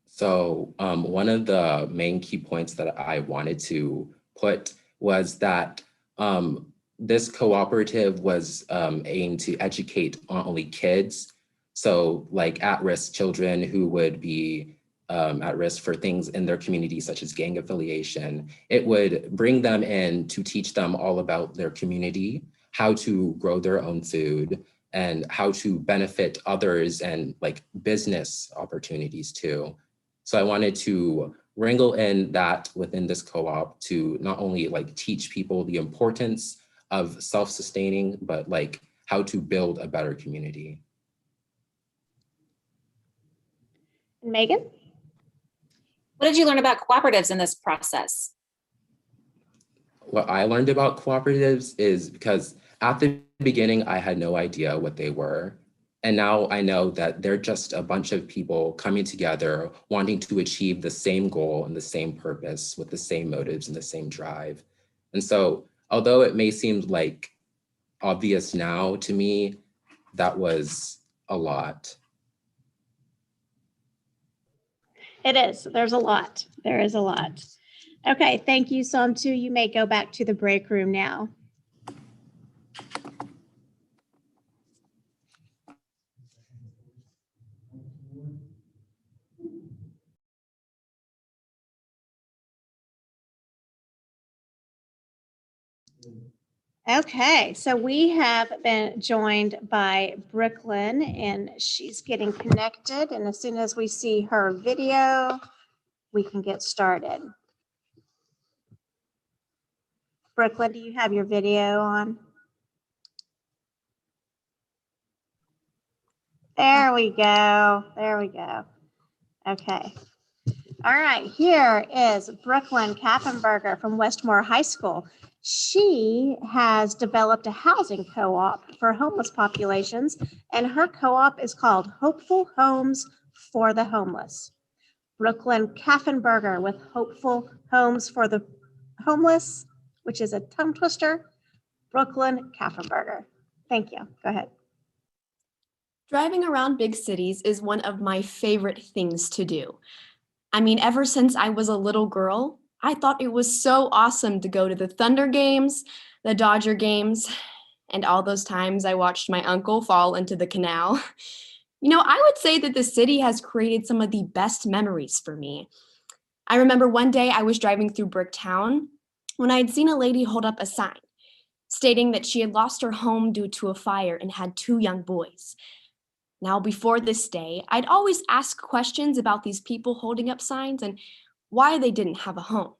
So one of the main key points that I wanted to put was that this cooperative was aimed to educate not only kids, so like at-risk children who would be at risk for things in their community, such as gang affiliation. It would bring them in to teach them all about their community, how to grow their own food, and how to benefit others and like business opportunities too. So I wanted to wrangle in that within this co-op to not only like teach people the importance of self-sustaining, but like how to build a better community. Megan? What did you learn about cooperatives in this process? What I learned about cooperatives is because at the beginning, I had no idea what they were. And now I know that they're just a bunch of people coming together, wanting to achieve the same goal and the same purpose with the same motives and the same drive. And so, although it may seem like obvious now to me, that was a lot. It is. There's a lot. There is a lot. Okay, thank you, Somtu. You may go back to the break room now. Okay, so we have been joined by Brooklyn and she's getting connected. And as soon as we see her video, we can get started. Brooklyn, do you have your video on? There we go. There we go. Okay. All right, here is Brooklyn Kaffenberger from Westmore High School. She has developed a housing co-op for homeless populations, and her co-op is called Hopeful Homes for the Homeless. Brooklyn Kaffenberger with Hopeful Homes for the Homeless, which is a tongue twister. Brooklyn Kaffenberger. Thank you. Go ahead. Driving around big cities is one of my favorite things to do. I mean, ever since I was a little girl, I thought it was so awesome to go to the Thunder games, the Dodger games, and all those times I watched my uncle fall into the canal. You know, I would say that the city has created some of the best memories for me. I remember one day I was driving through Bricktown when I had seen a lady hold up a sign stating that she had lost her home due to a fire and had 2 young boys. Now, before this day, I'd always ask questions about these people holding up signs and why they didn't have a home.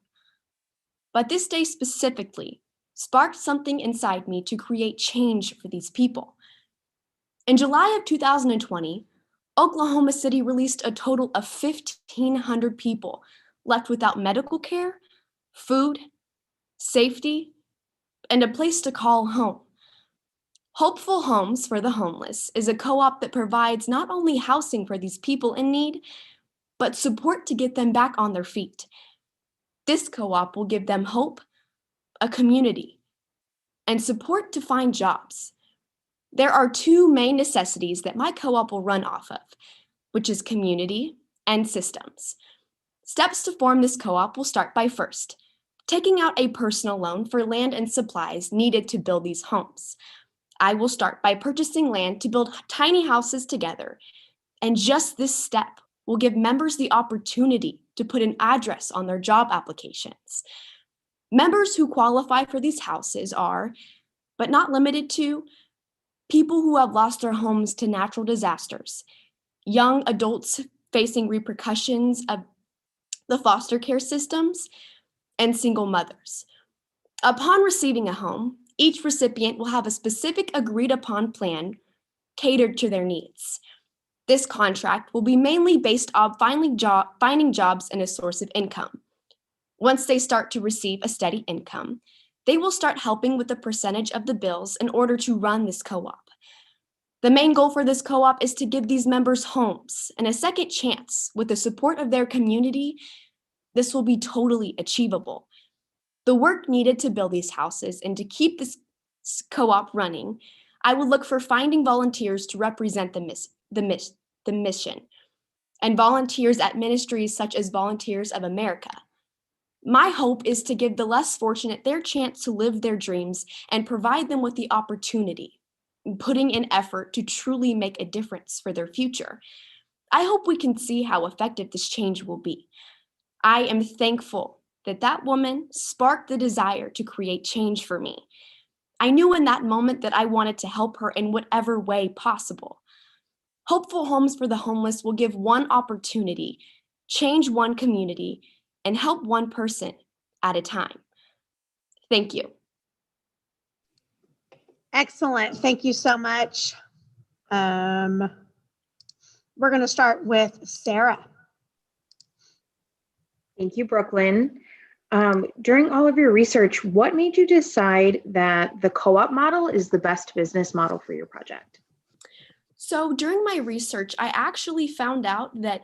But this day specifically sparked something inside me to create change for these people. In July of 2020, Oklahoma City released a total of 1,500 people left without medical care, food, safety, and a place to call home. Hopeful Homes for the Homeless is a co-op that provides not only housing for these people in need, but support to get them back on their feet. This co-op will give them hope, a community, and support to find jobs. There are 2 main necessities that my co-op will run off of, which is community and systems. Steps to form this co-op will start by first, taking out a personal loan for land and supplies needed to build these homes. I will start by purchasing land to build tiny houses together, and just this step will give members the opportunity to put an address on their job applications. Members who qualify for these houses are, but not limited to, people who have lost their homes to natural disasters, young adults facing repercussions of the foster care systems, and single mothers. Upon receiving a home, each recipient will have a specific agreed upon plan catered to their needs. This contract will be mainly based on finding jobs and a source of income. Once they start to receive a steady income, they will start helping with a percentage of the bills in order to run this co-op. The main goal for this co-op is to give these members homes and a second chance with the support of their community. this will be totally achievable. The work needed to build these houses and to keep this co-op running, I would look for finding volunteers to represent the mission, and volunteers at ministries such as Volunteers of America. My hope is to give the less fortunate their chance to live their dreams and provide them with the opportunity, putting in effort to truly make a difference for their future. I hope we can see how effective this change will be. I am thankful that that woman sparked the desire to create change for me. I knew in that moment that I wanted to help her in whatever way possible. Hopeful Homes for the Homeless will give one opportunity, change one community, and help one person at a time. Thank you. Excellent. Thank you so much. We're going to start with Sarah. Thank you, Brooklyn. During all of your research, what made you decide that the co-op model is the best business model for your project? So during my research, I actually found out that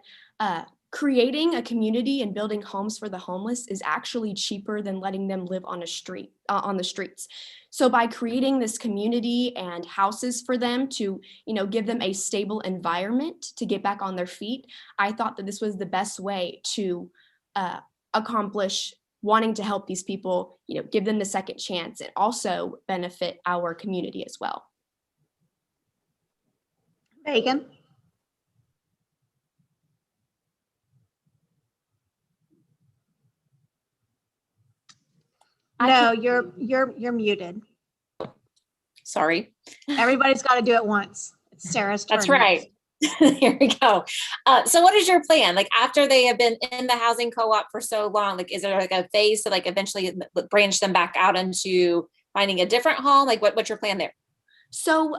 creating a community and building homes for the homeless is actually cheaper than letting them live on the streets. So by creating this community and houses for them to, give them a stable environment to get back on their feet, I thought that this was the best way to accomplish wanting to help these people, give them the second chance and also benefit our community as well. Megan. No, you're muted. Sorry. Everybody's got to do it once. It's Sarah's turn. That's right. Here we go. So what is your plan? Like after they have been in the housing co-op for so long, like is there like a phase to like eventually branch them back out into finding a different home? Like what's your plan there? So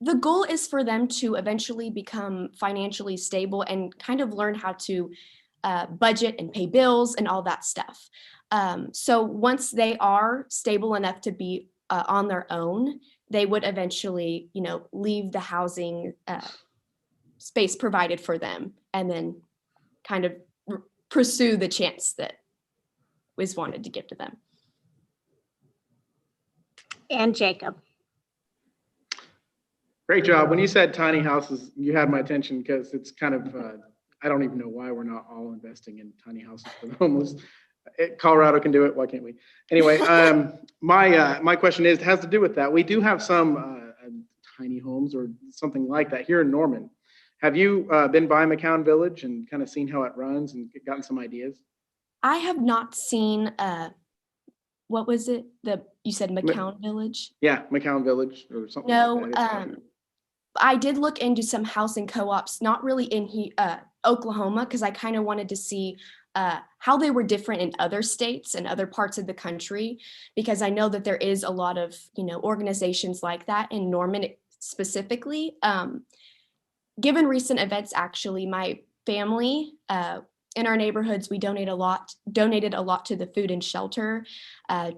the goal is for them to eventually become financially stable and kind of learn how to budget and pay bills and all that stuff. So once they are stable enough to be on their own, they would eventually, leave the housing space provided for them and then kind of pursue the chance that was wanted to give to them. And Jacob. Great job. When you said tiny houses, you had my attention because it's kind of, I don't even know why we're not all investing in tiny houses for the homeless. Colorado can do it. Why can't we? Anyway, my question has to do with that. We do have some tiny homes or something like that here in Norman. Have you been by McCown Village and kind of seen how it runs and gotten some ideas? I have not seen, what was it? You said McCown Village? Yeah, McCown Village or something No, like that. I did look into some housing co-ops, not really in Oklahoma, because I kind of wanted to see how they were different in other states and other parts of the country, because I know that there is a lot of, organizations like that in Norman specifically. Given recent events, actually, my family in our neighborhoods, we donated a lot to the food and shelter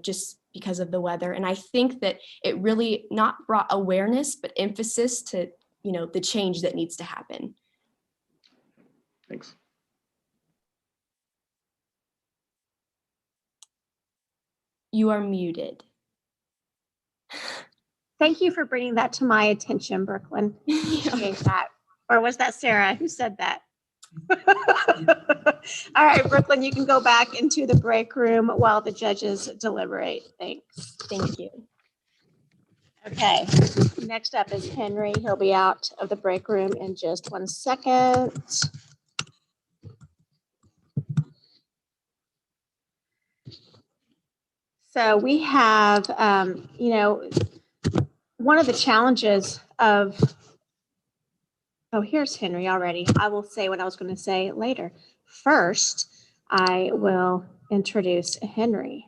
just because of the weather. And I think that it really not brought awareness, but emphasis to, the change that needs to happen. Thanks. You are muted. Thank you for bringing that to my attention, Brooklyn. Appreciate that. Or was that Sarah who said that? All right, Brooklyn, you can go back into the break room while the judges deliberate. Thanks. Thank you. Okay, next up is Henry. He'll be out of the break room in just 1 second. So we have, one of the challenges of, oh, here's Henry already. I will say what I was going to say later. First, I will introduce Henry.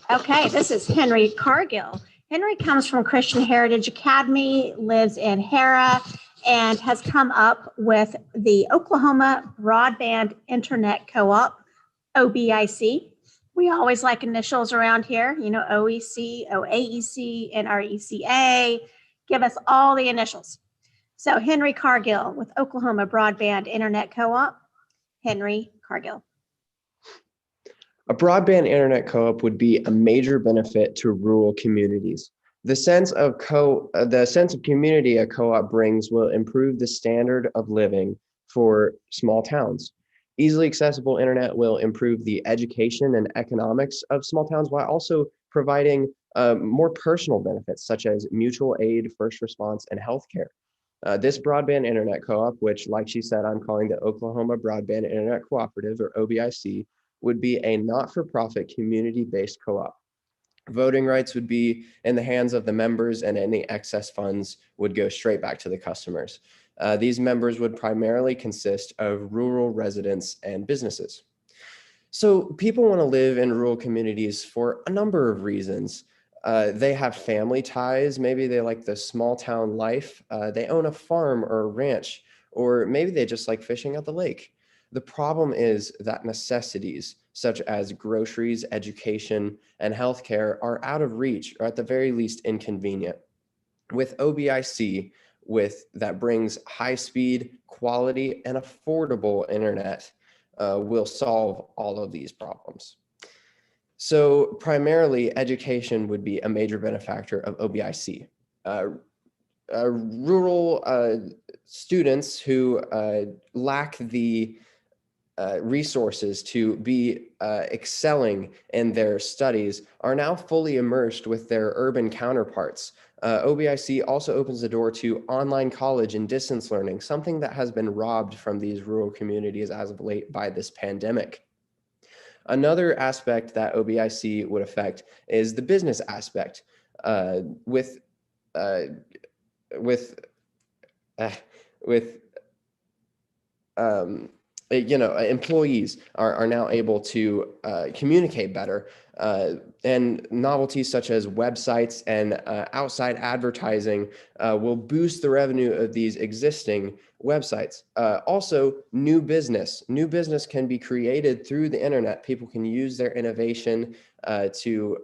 Okay, this is Henry Cargill. Henry comes from Christian Heritage Academy, lives in Hera, and has come up with the Oklahoma Broadband Internet Co-op, OBIC. We always like initials around here, OEC, OAEC, NRECA. Give us all the initials. So Henry Cargill with Oklahoma Broadband Internet Co-op. Henry Cargill. A broadband internet co-op would be a major benefit to rural communities. The sense of community a co-op brings will improve the standard of living for small towns. Easily accessible internet will improve the education and economics of small towns while also providing more personal benefits such as mutual aid, first response, and healthcare. This broadband internet co-op, which like she said, I'm calling the Oklahoma Broadband Internet Cooperative or OBIC, would be a not-for-profit community-based co-op. Voting rights would be in the hands of the members and any excess funds would go straight back to the customers. These members would primarily consist of rural residents and businesses. So people want to live in rural communities for a number of reasons. They have family ties, maybe they like the small town life, they own a farm or a ranch, or maybe they just like fishing at the lake. The problem is that necessities such as groceries, education, and healthcare are out of reach or at the very least inconvenient. With OBIC, that brings high speed, quality, and affordable internet, will solve all of these problems. So primarily education would be a major benefactor of OBIC. Rural students who lack the resources to be excelling in their studies are now fully immersed with their urban counterparts. OBIC also opens the door to online college and distance learning, something that has been robbed from these rural communities as of late by this pandemic. Another aspect that OBIC would affect is the business aspect. With employees are now able to communicate better, and novelties such as websites and outside advertising will boost the revenue of these existing websites. Also, new business can be created through the internet. People can use their innovation to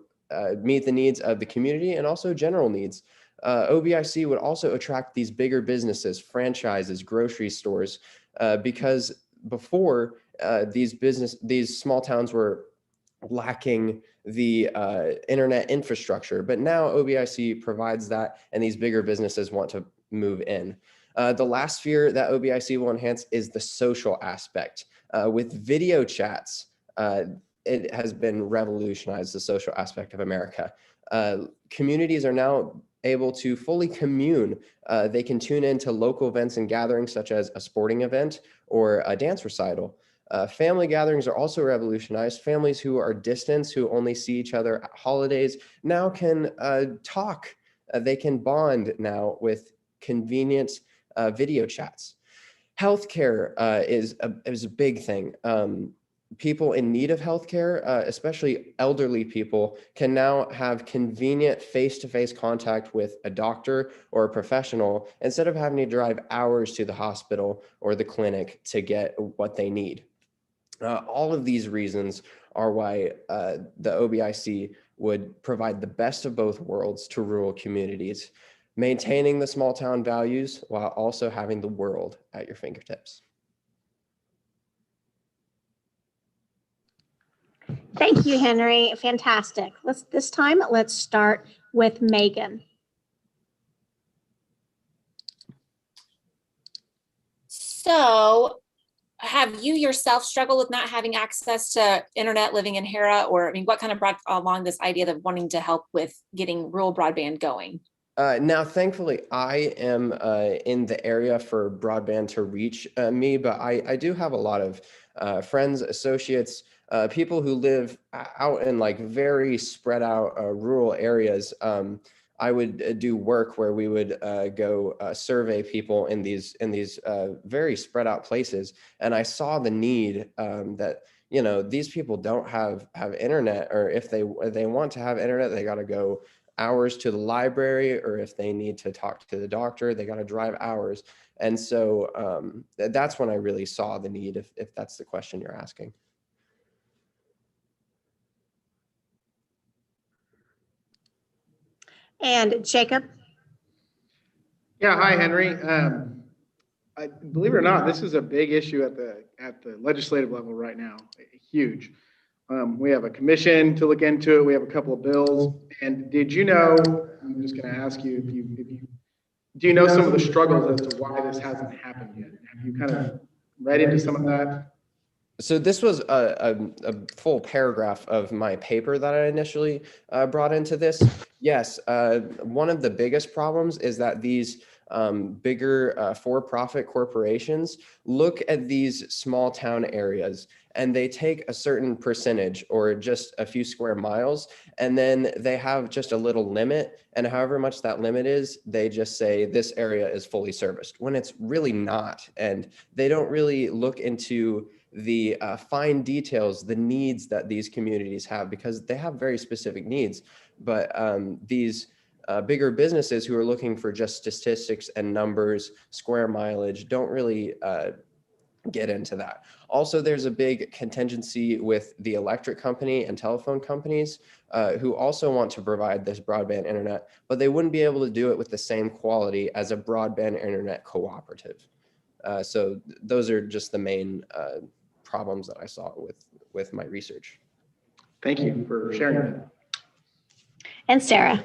meet the needs of the community and also general needs. OBIC would also attract these bigger businesses, franchises, grocery stores, because before these small towns were lacking the internet infrastructure, but now OBIC provides that, and these bigger businesses want to move in. The last sphere that OBIC will enhance is the social aspect. With video chats, it has been revolutionized the social aspect of America. Communities are now able to fully commune. They can tune into local events and gatherings such as a sporting event or a dance recital. Family gatherings are also revolutionized. Families who are distant, who only see each other at holidays, now can talk. They can bond now with convenient video chats. Healthcare is a big thing. People in need of healthcare, especially elderly people, can now have convenient face-to-face contact with a doctor or a professional instead of having to drive hours to the hospital or the clinic to get what they need. All of these reasons are why the OBIC would provide the best of both worlds to rural communities, maintaining the small town values while also having the world at your fingertips. Thank you, Henry. Fantastic. This time, let's start with Megan. So have you yourself struggled with not having access to internet living in Hera? Or, I mean, what kind of brought along this idea of wanting to help with getting rural broadband going? Now, thankfully, I am in the area for broadband to reach me, but I do have a lot of friends, associates, people who live out in like very spread out rural areas. I would do work where we would go survey people in these very spread out places, and I saw the need that these people don't have internet, or if they want to have internet, they got to go hours to the library, or if they need to talk to the doctor, they got to drive hours. And so that's when I really saw the need, if that's the question you're asking. And Jacob. Yeah, hi, Henry. Believe it or not, this is a big issue at the legislative level right now. Huge. We have a commission to look into it. We have a couple of bills. And did you know? I'm just going to ask you if you do you know some of the struggles as to why this hasn't happened yet? Have you kind of read into some of that? So this was a full paragraph of my paper that I initially brought into this. Yes, one of the biggest problems is that these bigger for-profit corporations look at these small town areas and they take a certain percentage or just a few square miles, and then they have just a little limit, and however much that limit is, they just say this area is fully serviced, when it's really not. And they don't really look into the fine details, the needs that these communities have, because they have very specific needs. But these bigger businesses who are looking for just statistics and numbers, square mileage, don't really get into that. Also, there's a big contingency with the electric company and telephone companies who also want to provide this broadband internet, but they wouldn't be able to do it with the same quality as a broadband internet cooperative. So those are just the main problems that I saw with my research. Thank you for sharing that. And Sarah.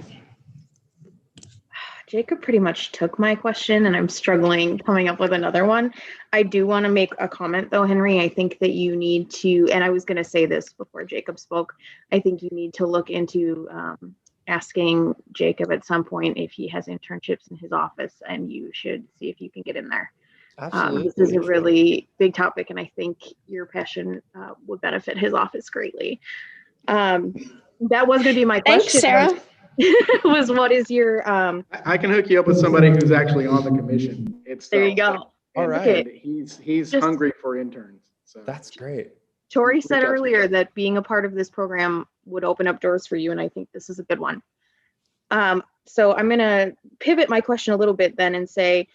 Jacob pretty much took my question and I'm struggling coming up with another one. I do want to make a comment though, Henry. I think that you need to, and I was going to say this before Jacob spoke, I think you need to look into asking Jacob at some point if he has internships in his office, and you should see if you can get in there. Absolutely. This is a really big topic, and I think your passion would benefit his office greatly. That was going to be my question. Thanks, Sarah. Was what is your I can hook you up with somebody who's actually on the commission itself. there you go. All right. Okay. He's Just- hungry for interns. So That's great. Tori said Reach out to earlier me. that being a part of this program would open up doors for you, and I think this is a good one. So I'm going to pivot my question a little bit then and say,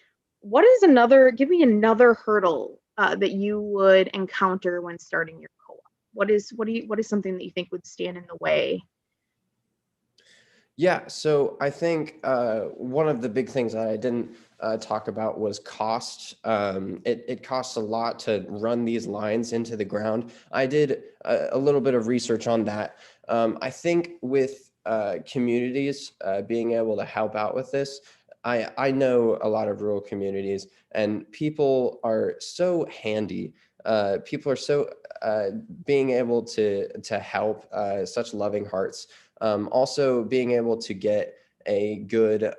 give me another hurdle that you would encounter when starting your co-op? What is something that you think would stand in the way? Yeah, so I think one of the big things that I didn't talk about was cost. It costs a lot to run these lines into the ground. I did a little bit of research on that. I think with communities being able to help out with this, I know a lot of rural communities, and people are so handy. People are so being able to help, such loving hearts. Also being able to get a good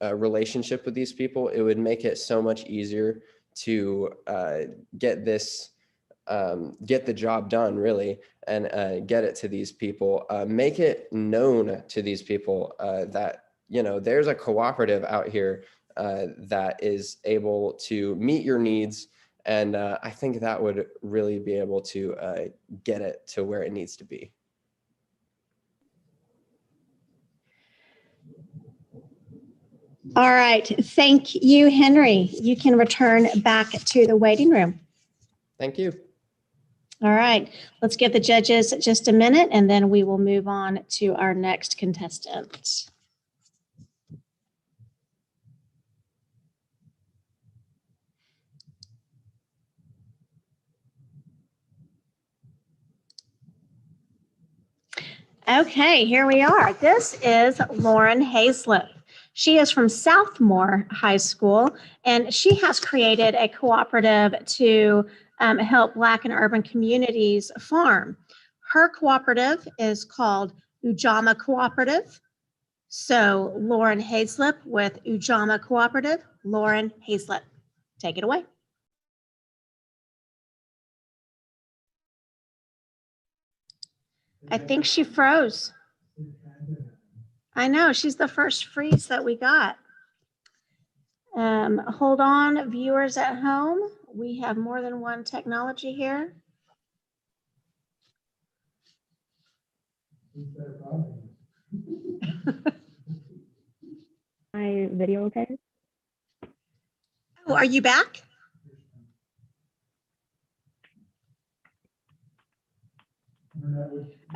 relationship with these people, it would make it so much easier to get the job done really, and get it to these people, make it known to these people that, there's a cooperative out here that is able to meet your needs. And I think that would really be able to get it to where it needs to be. All right. Thank you, Henry. You can return back to the waiting room. Thank you. All right. Let's give the judges just a minute, and then we will move on to our next contestant. Okay, here we are. This is Lauren Hazlett. She is from Southmore High School, and she has created a cooperative to help Black and urban communities farm. Her cooperative is called Ujamaa Cooperative. So Lauren Hazlett with Ujamaa Cooperative. Lauren Hazlett, take it away. I think she froze. I know, she's the first freeze that we got. Hold on, viewers at home. We have more than one technology here. My video okay? Oh, are you back?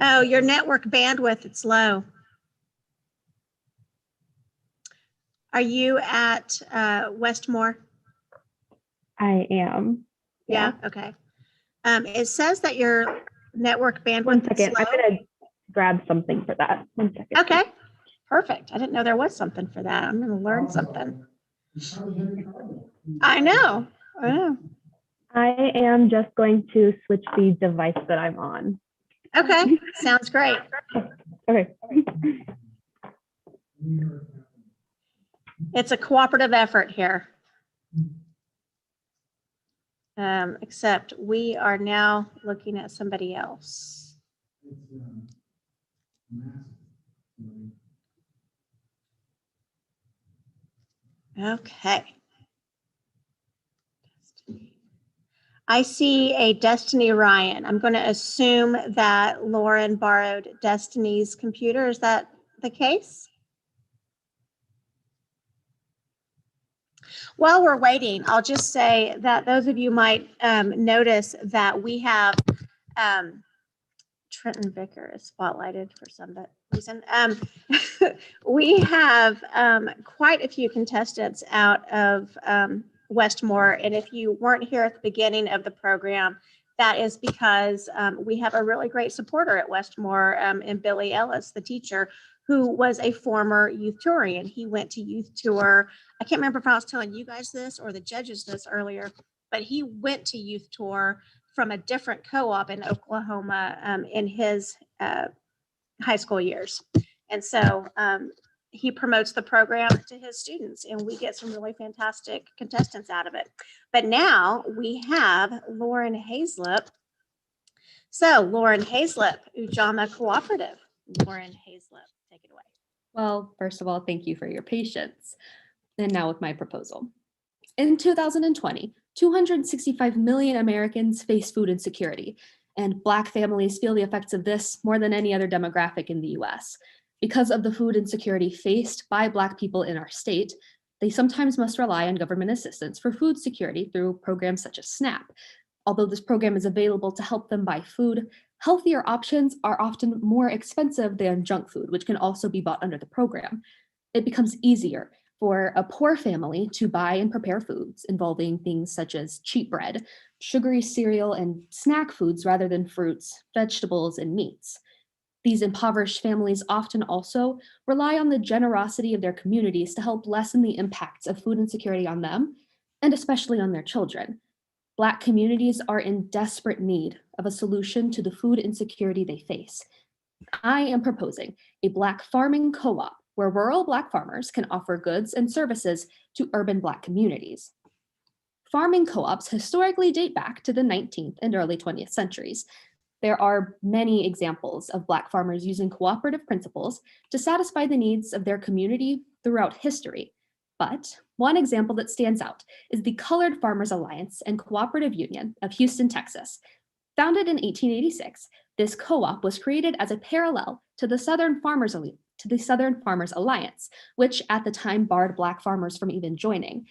Oh, your network bandwidth, it's low. Are you at Westmore? I am. Yeah, okay. It says that your network bandwidth One is second. I'm slow. going to grab something for that. 1 second. Okay, perfect. I didn't know there was something for that. I'm gonna learn something. I know, I know. I am just going to switch the device that I'm on. Okay, sounds great. Okay. It's a cooperative effort here. Except we are now looking at somebody else. Okay. I see a Destiny Ryan. I'm going to assume that Lauren borrowed Destiny's computer. Is that the case? While we're waiting, I'll just say that those of you might notice that we have Trenton Vicker is spotlighted for some reason. We have quite a few contestants out of Westmore, and if you weren't here at the beginning of the program, that is because we have a really great supporter at Westmore in Billy Ellis, the teacher, who was a former youth tourian. He went to youth tour. I can't remember if I was telling you guys this or the judges this earlier, but he went to youth tour from a different co-op in Oklahoma in his high school years. And so he promotes the program to his students, and we get some really fantastic contestants out of it. But now we have Lauren Hazlip. So Lauren Hazlip, Ujamaa Cooperative. Lauren Hazlip, take it away. Well, first of all, thank you for your patience. And now with my proposal. In 2020, 265 million Americans face food insecurity, and Black families feel the effects of this more than any other demographic in the US. Because of the food insecurity faced by Black people in our state, they sometimes must rely on government assistance for food security through programs such as SNAP. Although this program is available to help them buy food, healthier options are often more expensive than junk food, which can also be bought under the program. It becomes easier for a poor family to buy and prepare foods involving things such as cheap bread, sugary cereal, and snack foods rather than fruits, vegetables, and meats. These impoverished families often also rely on the generosity of their communities to help lessen the impacts of food insecurity on them, and especially on their children. Black communities are in desperate need of a solution to the food insecurity they face. I am proposing a Black farming co-op where rural Black farmers can offer goods and services to urban Black communities. Farming co-ops historically date back to the 19th and early 20th centuries. There are many examples of Black farmers using cooperative principles to satisfy the needs of their community throughout history. But one example that stands out is the Colored Farmers Alliance and Cooperative Union of Houston, Texas. Founded in 1886, this co-op was created as a parallel to the Southern Farmers Alliance, which at the time barred Black farmers from even joining.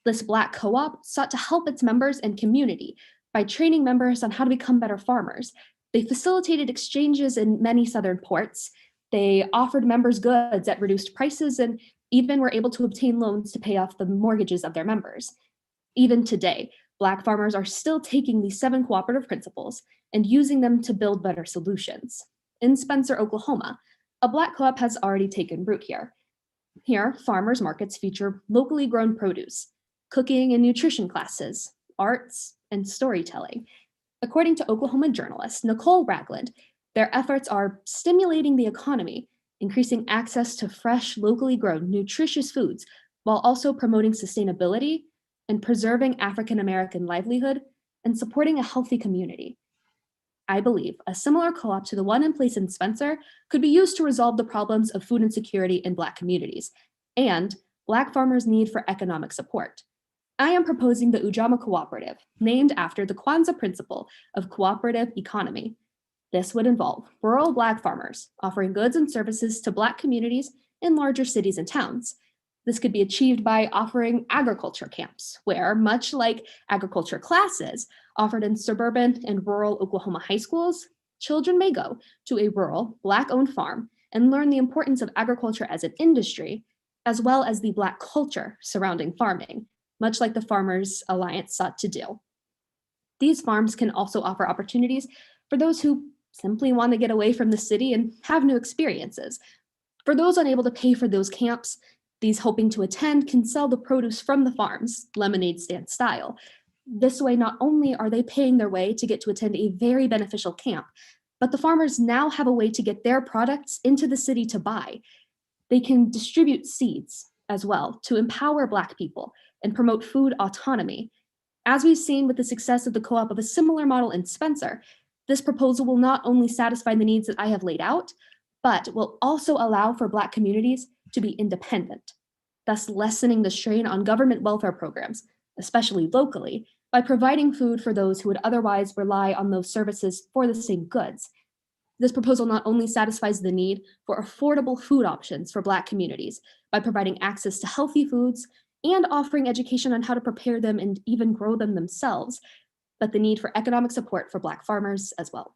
This Black co-op sought to help its members and community by training members on how to become better farmers. They facilitated exchanges in many Southern ports. They offered members goods at reduced prices and even were able to obtain loans to pay off the mortgages of their members. Even today, Black farmers are still taking these 7 cooperative principles and using them to build better solutions. In Spencer, Oklahoma, a Black co-op has already taken root here. Here, farmers markets feature locally grown produce, cooking and nutrition classes, arts, and storytelling. According to Oklahoma journalist Nicole Ragland, their efforts are stimulating the economy, increasing access to fresh, locally grown, nutritious foods, while also promoting sustainability and preserving African American livelihood and supporting a healthy community. I believe a similar co-op to the one in place in Spencer could be used to resolve the problems of food insecurity in Black communities and Black farmers' need for economic support. I am proposing the Ujamaa Cooperative, named after the Kwanzaa principle of cooperative economy. This would involve rural Black farmers offering goods and services to Black communities in larger cities and towns. This could be achieved by offering agriculture camps, where, much like agriculture classes offered in suburban and rural Oklahoma high schools, children may go to a rural, Black-owned farm and learn the importance of agriculture as an industry, as well as the Black culture surrounding farming. much like the Farmers Alliance sought to do. These farms can also offer opportunities for those who simply want to get away from the city and have new experiences. For those unable to pay for those camps, these hoping to attend can sell the produce from the farms, lemonade stand style. This way, not only are they paying their way to get to attend a very beneficial camp, but the farmers now have a way to get their products into the city to buy. They can distribute seeds as well to empower Black people and promote food autonomy. As we've seen with the success of the co-op of a similar model in Spencer, this proposal will not only satisfy the needs that I have laid out, but will also allow for Black communities to be independent, thus lessening the strain on government welfare programs, especially locally, by providing food for those who would otherwise rely on those services for the same goods. This proposal not only satisfies the need for affordable food options for Black communities by providing access to healthy foods and offering education on how to prepare them and even grow them themselves, but the need for economic support for Black farmers as well.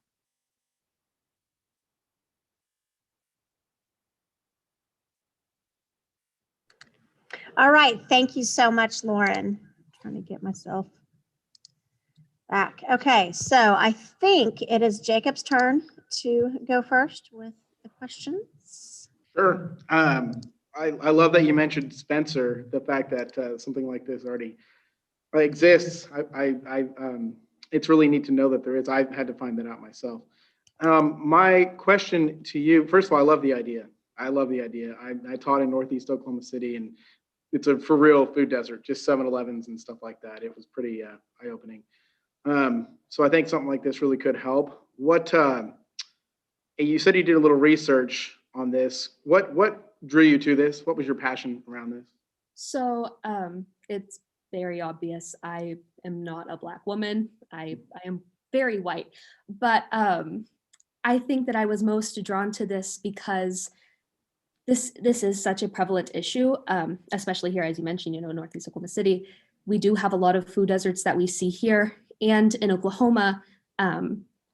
All right, thank you so much, Lauren. Trying to get myself back. Okay, so I think it is Jacob's turn to go first with the questions. Sure. I love that you mentioned Spencer, the fact that something like this already exists. It's really neat to know that there is. I've had to find that out myself. My question to you, first of all, I love the idea. I love the idea. I taught in Northeast Oklahoma City, and it's a for real food desert, just 7-Elevens and stuff like that. It was pretty eye-opening. So I think something like this really could help. What you said you did a little research on this. What drew you to this? What was your passion around this? So it's very obvious. I am not a Black woman. I am very white, but I think that I was most drawn to this because this is such a prevalent issue, especially here, as you mentioned, Northeast Oklahoma City. We do have a lot of food deserts that we see here, and in Oklahoma,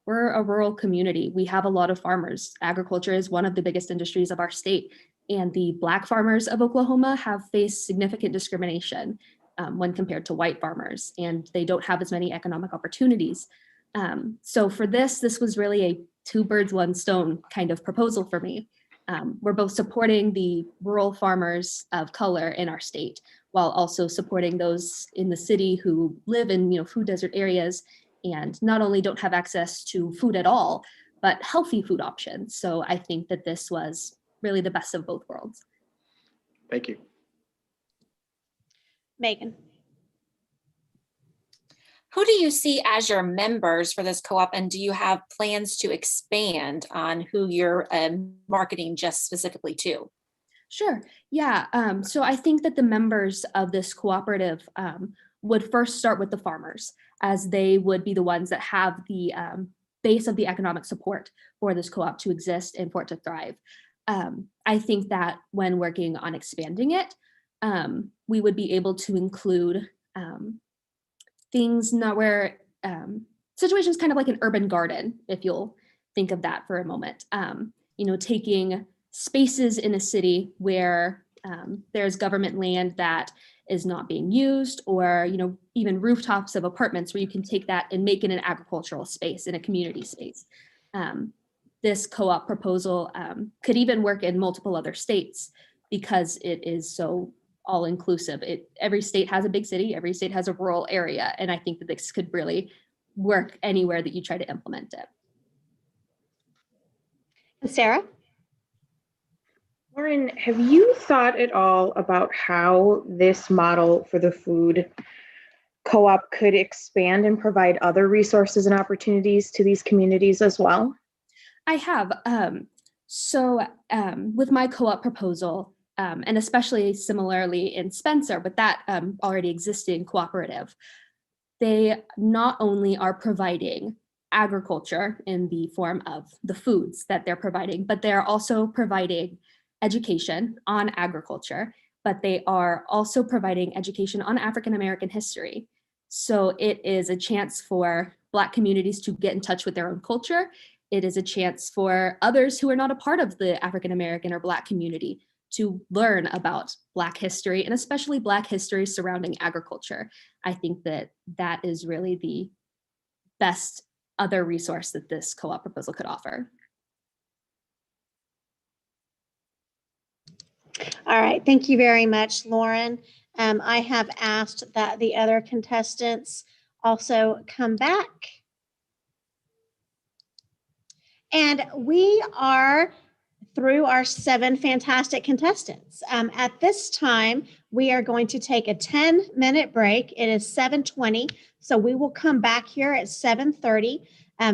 we're a rural community. We have a lot of farmers. Agriculture is one of the biggest industries of our state, and the Black farmers of Oklahoma have faced significant discrimination when compared to white farmers, and they don't have as many economic opportunities. So for this was really a two birds, one stone kind of proposal for me. We're both supporting the rural farmers of color in our state, while also supporting those in the city who live in food desert areas and not only don't have access to food at all, but healthy food options. So I think that this was really the best of both worlds. Thank you. Megan. Who do you see as your members for this co-op, and do you have plans to expand on who you're marketing just specifically to? Sure. Yeah. So I think that the members of this cooperative would first start with the farmers, as they would be the ones that have the base of the economic support for this co-op to exist and for it to thrive. I think that when working on expanding it, we would be able to include things not where situations kind of like an urban garden, if you'll think of that for a moment. Taking spaces in a city where there's government land that is not being used, or even rooftops of apartments where you can take that and make it an agricultural space, in a community space. This co-op proposal could even work in multiple other states because it is so all-inclusive. Every state has a big city, every state has a rural area, and I think that this could really work anywhere that you try to implement it. And Sarah? Lauren, have you thought at all about how this model for the food co-op could expand and provide other resources and opportunities to these communities as well? I have. With my co-op proposal, and especially similarly in Spencer, but that already existing cooperative, they not only are providing agriculture in the form of the foods that they're providing, but they're also providing education on agriculture, but they are also providing education on African American history. So it is a chance for Black communities to get in touch with their own culture. It is a chance for others who are not a part of the African American or Black community to learn about Black history, and especially Black history surrounding agriculture. I think that that is really the best other resource that this co-op proposal could offer. All right, thank you very much, Lauren. I have asked that the other contestants also come back. And we are through our 7 fantastic contestants. At this time, we are going to take a 10-minute break. It is 7:20, so we will come back here at 7:30.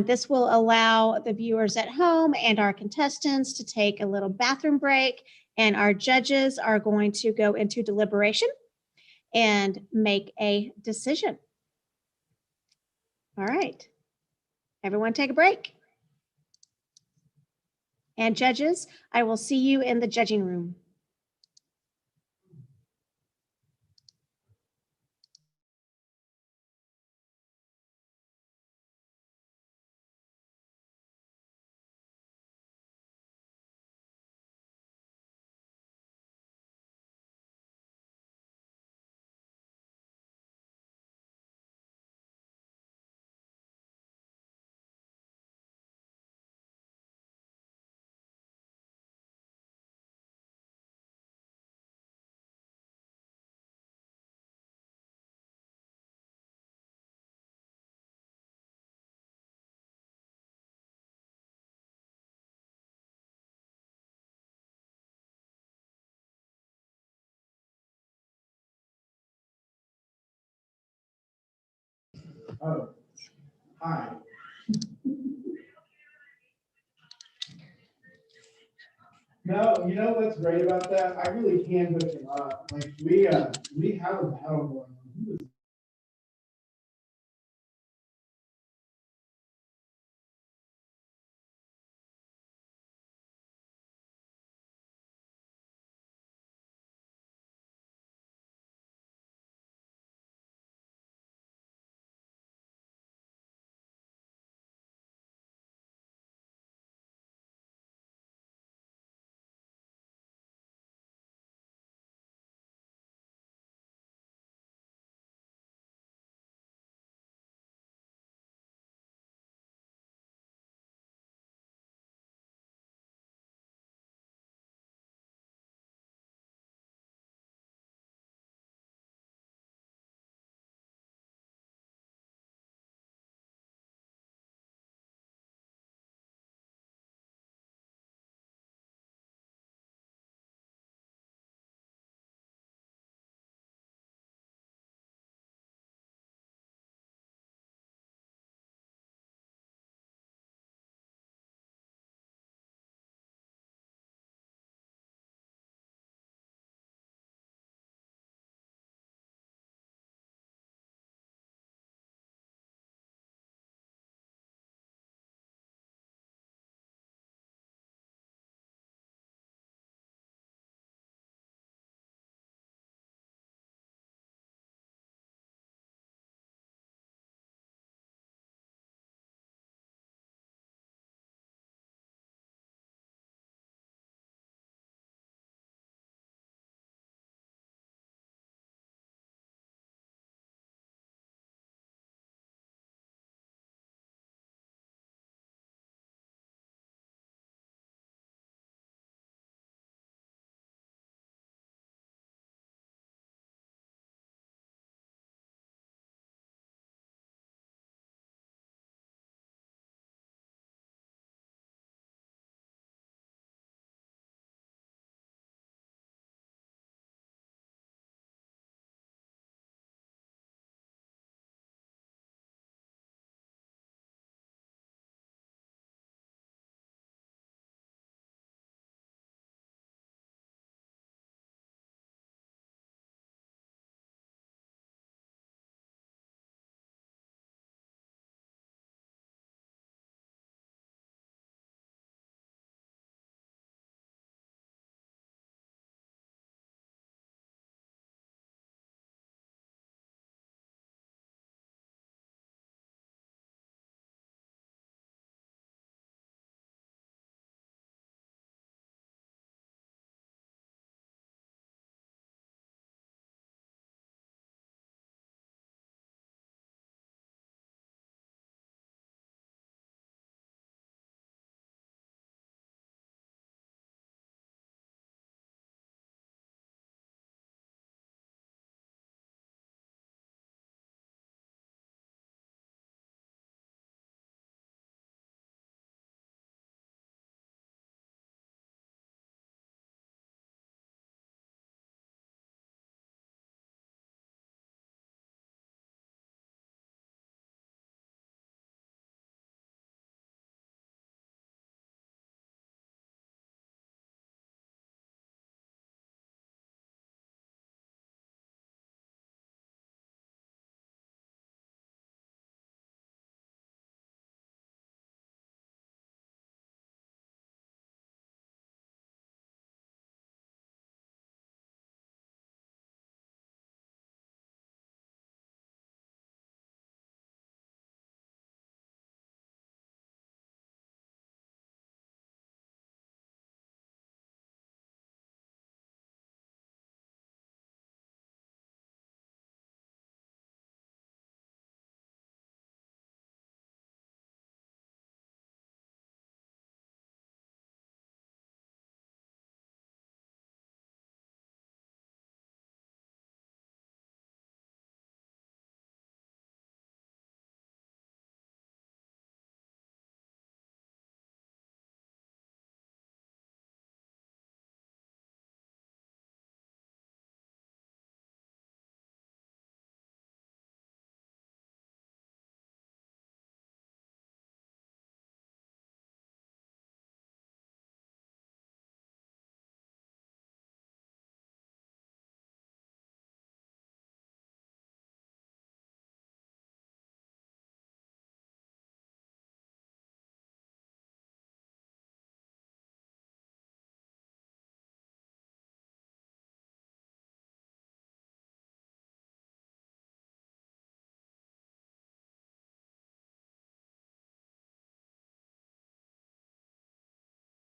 This will allow the viewers at home and our contestants to take a little bathroom break, and our judges are going to go into deliberation and make a decision. All right, everyone take a break. And judges, I will see you in the judging room. Oh, hi. No, you know what's great about that? I really can hook him up. Like we have a battle going on. He was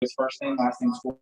his first name, last name, school.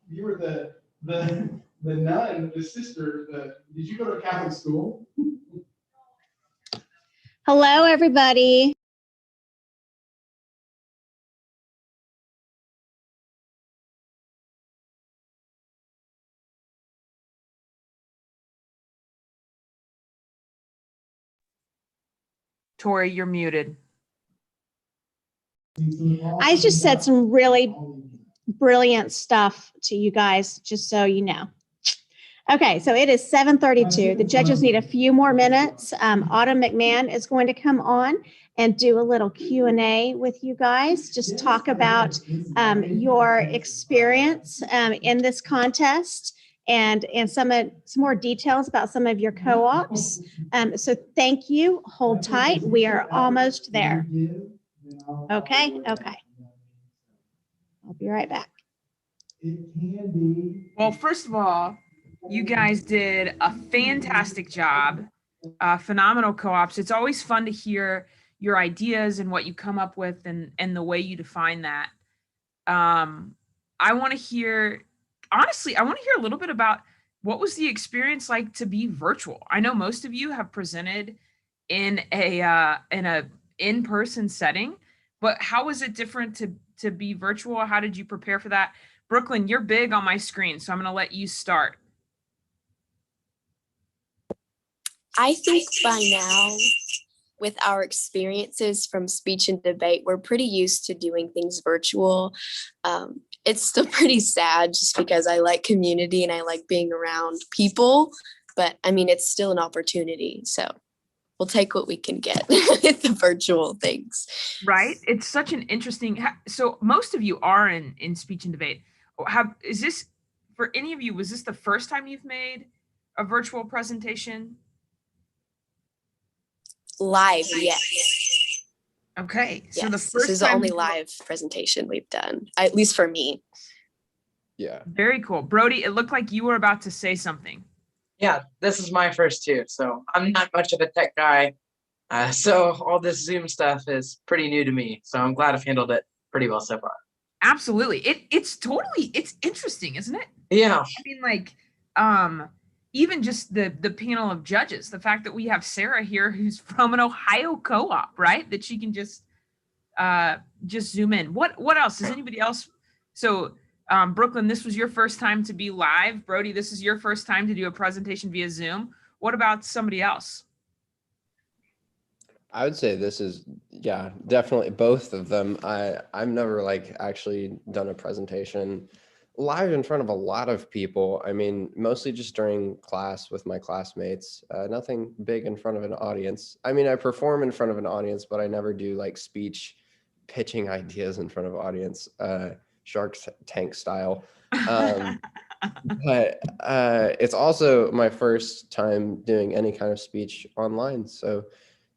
You were the nun, the sister, did you go to Catholic school? Hello, everybody. Tori, you're muted. I just said some really brilliant stuff to you guys, just so you know. Okay, so it is 7:32. The judges need a few more minutes. Autumn McMahon is going to come on and do a little Q&A with you guys. Just talk about your experience in this contest and some more details about some of your co-ops. So thank you. Hold tight. We are almost there. Okay. I'll be right back. Well, first of all, you guys did a fantastic job. Phenomenal co-ops. It's always fun to hear your ideas and what you come up with and the way you define that. I want to hear, honestly, I want to hear a little bit about what was the experience like to be virtual. I know most of you have presented in a in-person setting, but how was it different to be virtual? How did you prepare for that? Brooklyn, you're big on my screen, so I'm going to let you start. I think by now, with our experiences from speech and debate, we're pretty used to doing things virtual. It's still pretty sad just because I like community and I like being around people, but I mean, it's still an opportunity. So we'll take what we can get with the virtual things. Right? It's such an interesting, so most of you are in speech and debate. Is this, for any of you, was this the first time you've made a virtual presentation? Live, yes. Okay, so yes, the first this is the time only live presentation we've done, at least for me. Yeah. Very cool. Brody, it looked like you were about to say something. Yeah, this is my first too, so I'm not much of a tech guy. So all this Zoom stuff is pretty new to me. So I'm glad I've handled it pretty well so far. Absolutely. It's interesting, isn't it? Yeah. I mean, like, even just the panel of judges, the fact that we have Sarah here, who's from an Ohio co-op, right? That she can just zoom in. What else? Does anybody else? So, Brooklyn, this was your first time to be live. Brody, this is your first time to do a presentation via Zoom. What about somebody else? I would say this is, yeah, definitely both of them. I've never like actually done a presentation live in front of a lot of people. I mean, mostly just during class with my classmates, nothing big in front of an audience. I mean, I perform in front of an audience, but I never do like speech pitching ideas in front of audience, Shark Tank style. But it's also my first time doing any kind of speech online. So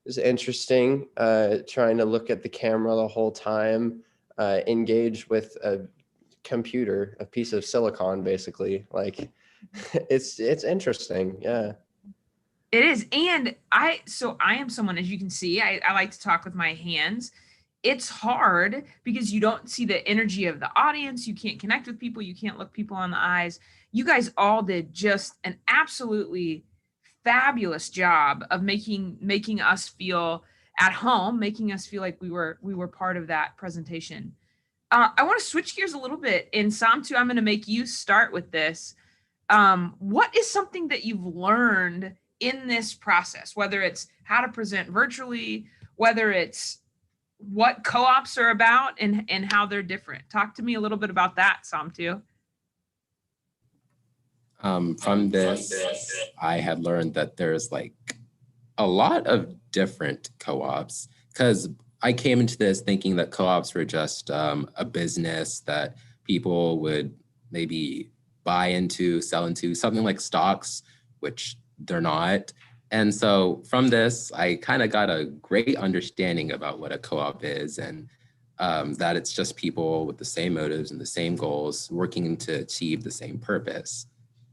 it's interesting, trying to look at the camera the whole time, engage with a computer, a piece of silicon, basically. Like, it's interesting. Yeah. It is. And I am someone, as you can see, I like to talk with my hands. It's hard because you don't see the energy of the audience. You can't connect with people. You can't look people in the eyes. You guys all did just an absolutely fabulous job of making us feel at home, making us feel like we were part of that presentation. I want to switch gears a little bit. In Samtu, I'm going to make you start with this. What is something that you've learned in this process, whether it's how to present virtually, whether it's what co-ops are about and how they're different? Talk to me a little bit about that, Samtu. From this, I had learned that there's like a lot of different co-ops, because I came into this thinking that co-ops were just a business that people would maybe buy into, sell into, something like stocks, which they're not. And so from this, I kind of got a great understanding about what a co-op is, and that it's just people with the same motives and the same goals working to achieve the same purpose,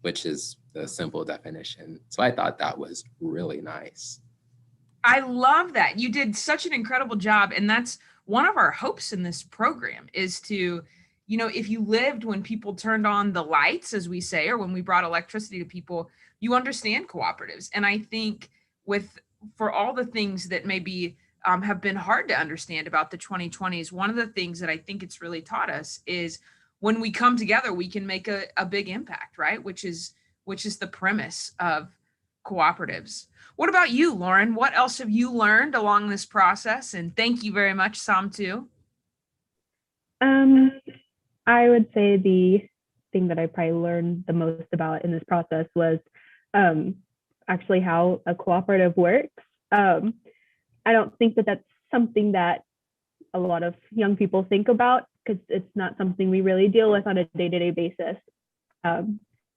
which is the simple definition. So I thought that was really nice. I love that. You did such an incredible job. And that's one of our hopes in this program is to, if you lived when people turned on the lights, as we say, or when we brought electricity to people, you understand cooperatives. And I think for all the things that maybe have been hard to understand about the 2020s, one of the things that I think it's really taught us is when we come together, we can make a big impact, right? Which is the premise of cooperatives. What about you, Lauren? What else have you learned along this process? And thank you very much, Samtu. I would say the thing that I probably learned the most about in this process was actually how a cooperative works. I don't think that that's something that a lot of young people think about because it's not something we really deal with on a day-to-day basis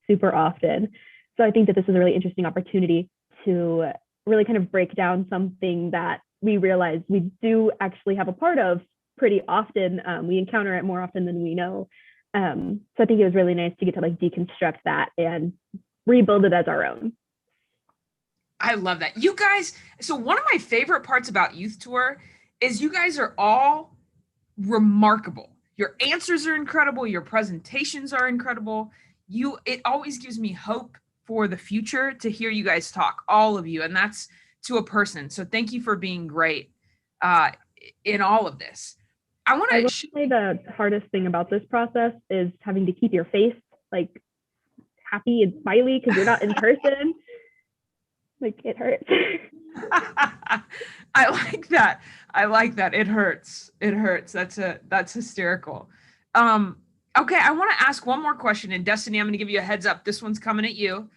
super often. So I think that this is a really interesting opportunity to really kind of break down something that we realize we do actually have a part of pretty often. We encounter it more often than we know. So I think it was really nice to get to like deconstruct that and rebuild it as our own. I love that. You guys, so one of my favorite parts about Youth Tour is you guys are all remarkable. Your answers are incredible. Your presentations are incredible. It always gives me hope for the future to hear you guys talk, all of you. And that's to a person. So thank you for being great in all of this. I want to say the hardest thing about this process is having to keep your face like happy and smiley because you're not in person. Like it hurts. I like that. I like that. It hurts. It hurts. That's hysterical. Okay, I want to ask one more question. And Destiny, I'm going to give you a heads up. This one's coming at you.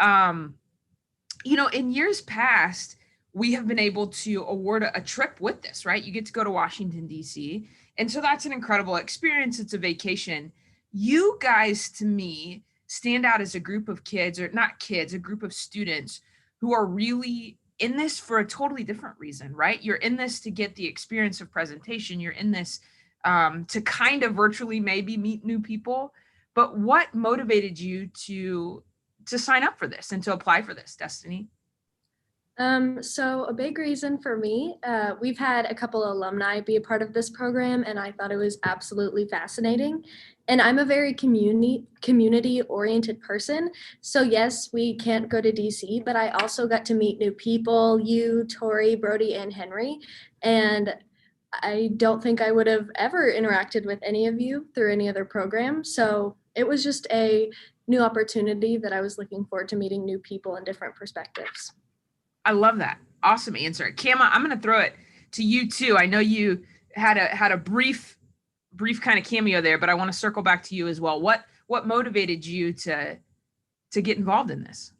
In years past, we have been able to award a trip with this, right? You get to go to Washington, D.C. And so that's an incredible experience. It's a vacation. You guys, to me, stand out as a group of kids, or not kids, a group of students who are really in this for a totally different reason, right? You're in this to get the experience of presentation. You're in this to kind of virtually maybe meet new people. But what motivated you to sign up for this and to apply for this, Destiny? So a big reason for me, we've had a couple of alumni be a part of this program, and I thought it was absolutely fascinating. And I'm a very community oriented person. So yes, we can't go to DC, but I also got to meet new people, you, Tori, Brody, and Henry. And I don't think I would have ever interacted with any of you through any other program. So it was just a new opportunity that I was looking forward to meeting new people and different perspectives. I love that. Awesome answer. Kama, I'm going to throw it to you too. I know you had a brief kind of cameo there, but I want to circle back to you as well. What motivated you to get involved in this?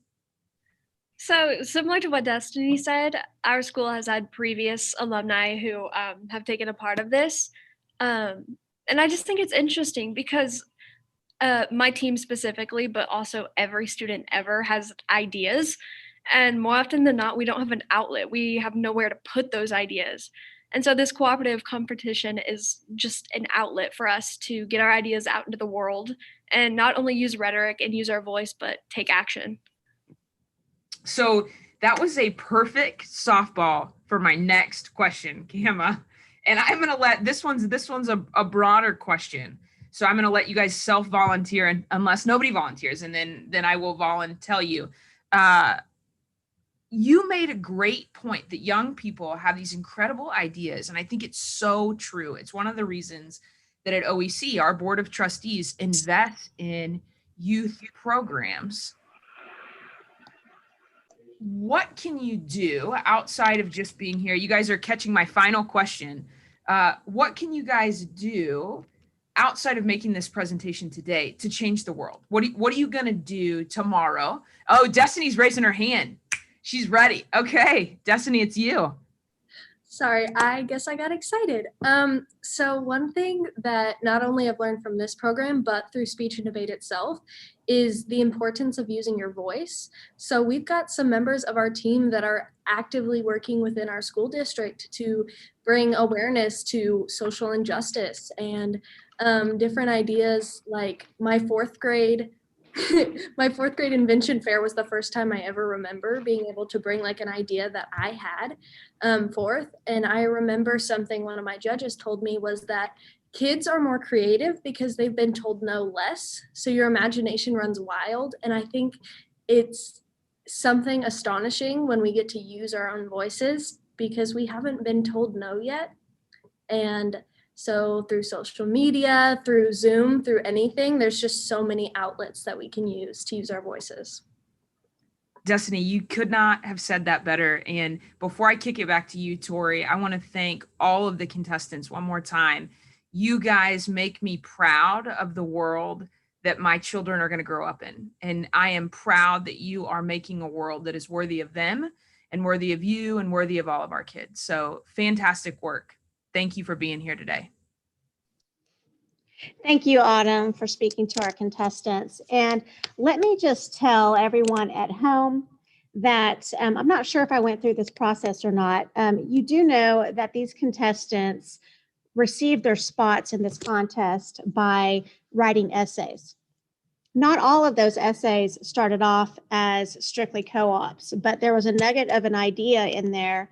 So similar to what Destiny said, our school has had previous alumni who have taken a part of this. And I just think it's interesting because my team specifically, but also every student ever has ideas. And more often than not, we don't have an outlet. We have nowhere to put those ideas. And so this cooperative competition is just an outlet for us to get our ideas out into the world and not only use rhetoric and use our voice, but take action. So that was a perfect softball for my next question, Kama. And I'm going to let this one's a broader question. So I'm going to let you guys self-volunteer, and unless nobody volunteers, and then I will tell you. You made a great point that young people have these incredible ideas, and I think it's so true. It's one of the reasons that at OEC, our board of trustees invest in youth programs. What can you do outside of just being here? You guys are catching my final question. What can you guys do outside of making this presentation today to change the world? What are you going to do tomorrow? Oh, Destiny's raising her hand. She's ready. Okay, Destiny, it's you. Sorry, I guess I got excited. So one thing that not only I've learned from this program, but through speech and debate itself, is the importance of using your voice. So we've got some members of our team that are actively working within our school district to bring awareness to social injustice and different ideas. Like my fourth grade invention fair was the first time I ever remember being able to bring like an idea that I had forth. And I remember something one of my judges told me was that kids are more creative because they've been told no less. So your imagination runs wild. And I think it's something astonishing when we get to use our own voices because we haven't been told no yet. And so through social media, through Zoom, through anything, there's just so many outlets that we can use to use our voices. Destiny, you could not have said that better. And before I kick it back to you, Tori, I want to thank all of the contestants one more time. you guys make me proud of the world that my children are going to grow up in. And I am proud that you are making a world that is worthy of them and worthy of you and worthy of all of our kids. So fantastic work. Thank you for being here today. Thank you, Autumn, for speaking to our contestants. And let me just tell everyone at home that I'm not sure if I went through this process or not. You do know that these contestants received their spots in this contest by writing essays. Not all of those essays started off as strictly co-ops, but there was a nugget of an idea in there.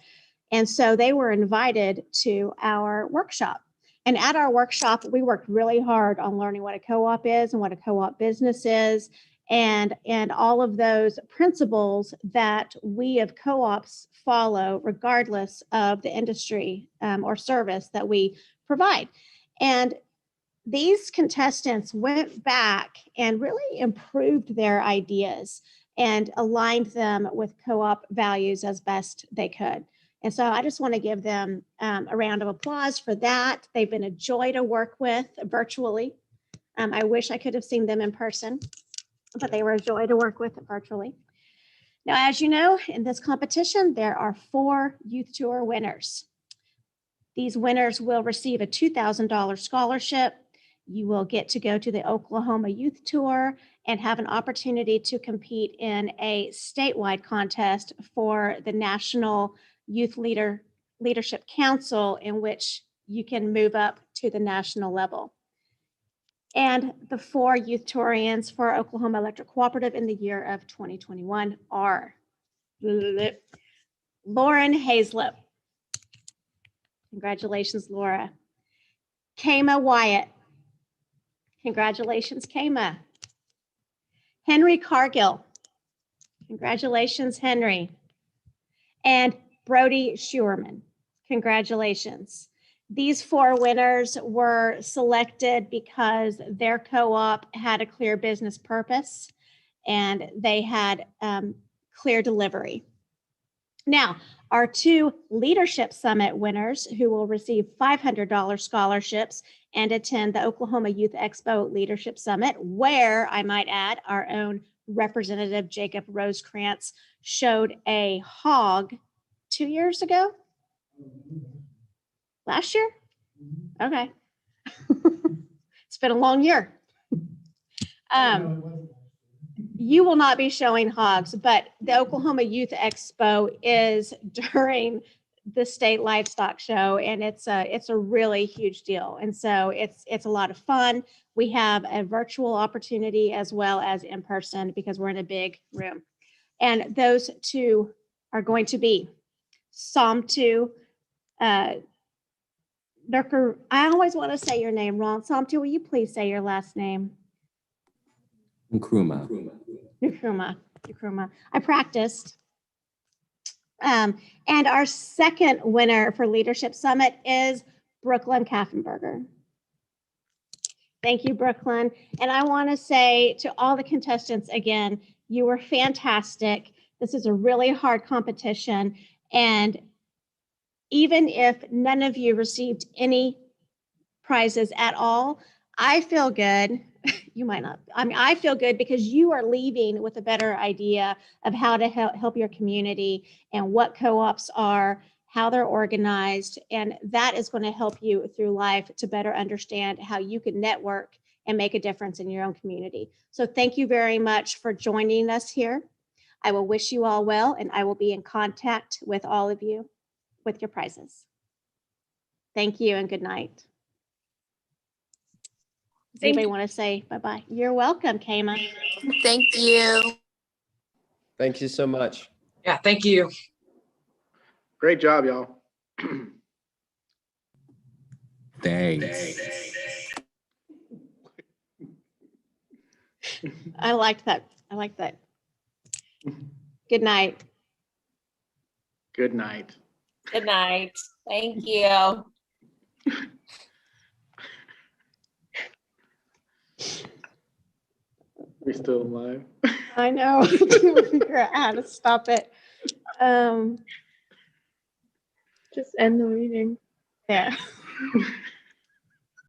And so they were invited to our workshop. And at our workshop, we worked really hard on learning what a co-op is and what a co-op business is, and all of those principles that we of co-ops follow regardless of the industry or service that we provide. And these contestants went back and really improved their ideas and aligned them with co-op values as best they could. And so I just want to give them a round of applause for that. They've been a joy to work with virtually. I wish I could have seen them in person, but they were a joy to work with virtually. Now, as you know, in this competition, there are 4 youth tour winners. These winners will receive a $2,000 scholarship. You will get to go to the Oklahoma Youth Tour and have an opportunity to compete in a statewide contest for the National Youth Leadership Council, in which you can move up to the national level. And the 4 youth tourians for Oklahoma Electric Cooperative in the year of 2021 are Lauren Hazlip. Congratulations, Laura. Kama Wyatt. Congratulations, Kama. Henry Cargill. Congratulations, Henry. And Brody Schuerman. Congratulations. These 4 winners were selected because their co-op had a clear business purpose and they had clear delivery. Now, our 2 Leadership Summit winners who will receive $500 scholarships and attend the Oklahoma Youth Expo Leadership Summit, where I might add our own Representative Jacob Rosekrantz showed a hog 2 years ago? Last year? Okay. It's been a long year. You will not be showing hogs, but the Oklahoma Youth Expo is during the state livestock show, and it's a really huge deal. And so it's a lot of fun. We have a virtual opportunity as well as in person because we're in a big room. And those 2 are going to be Somtu Nurker. I always want to say your name wrong. Somtu, will you please say your last name? Nkrumah. Nkrumah. I practiced. And our second winner for Leadership Summit is Brooklyn Kaffenberger. Thank you, Brooklyn. And I want to say to all the contestants again, you were fantastic. This is a really hard competition. And even if none of you received any prizes at all, I feel good. You might not. I mean, I feel good because you are leaving with a better idea of how to help your community and what co-ops are, how they're organized, and that is going to help you through life to better understand how you can network and make a difference in your own community. So thank you very much for joining us here. I will wish you all well, and I will be in contact with all of you with your prizes. Thank you and good night. Does anybody want to say bye-bye? You're welcome, Kama. Thank you. Thank you so much. Yeah, thank you. Great job, y'all. Thanks. I liked that. I like that. Good night. Good night. Good night. Thank you. We still alive? I know. I can't figure out how to stop it. Just end the meeting. Yeah.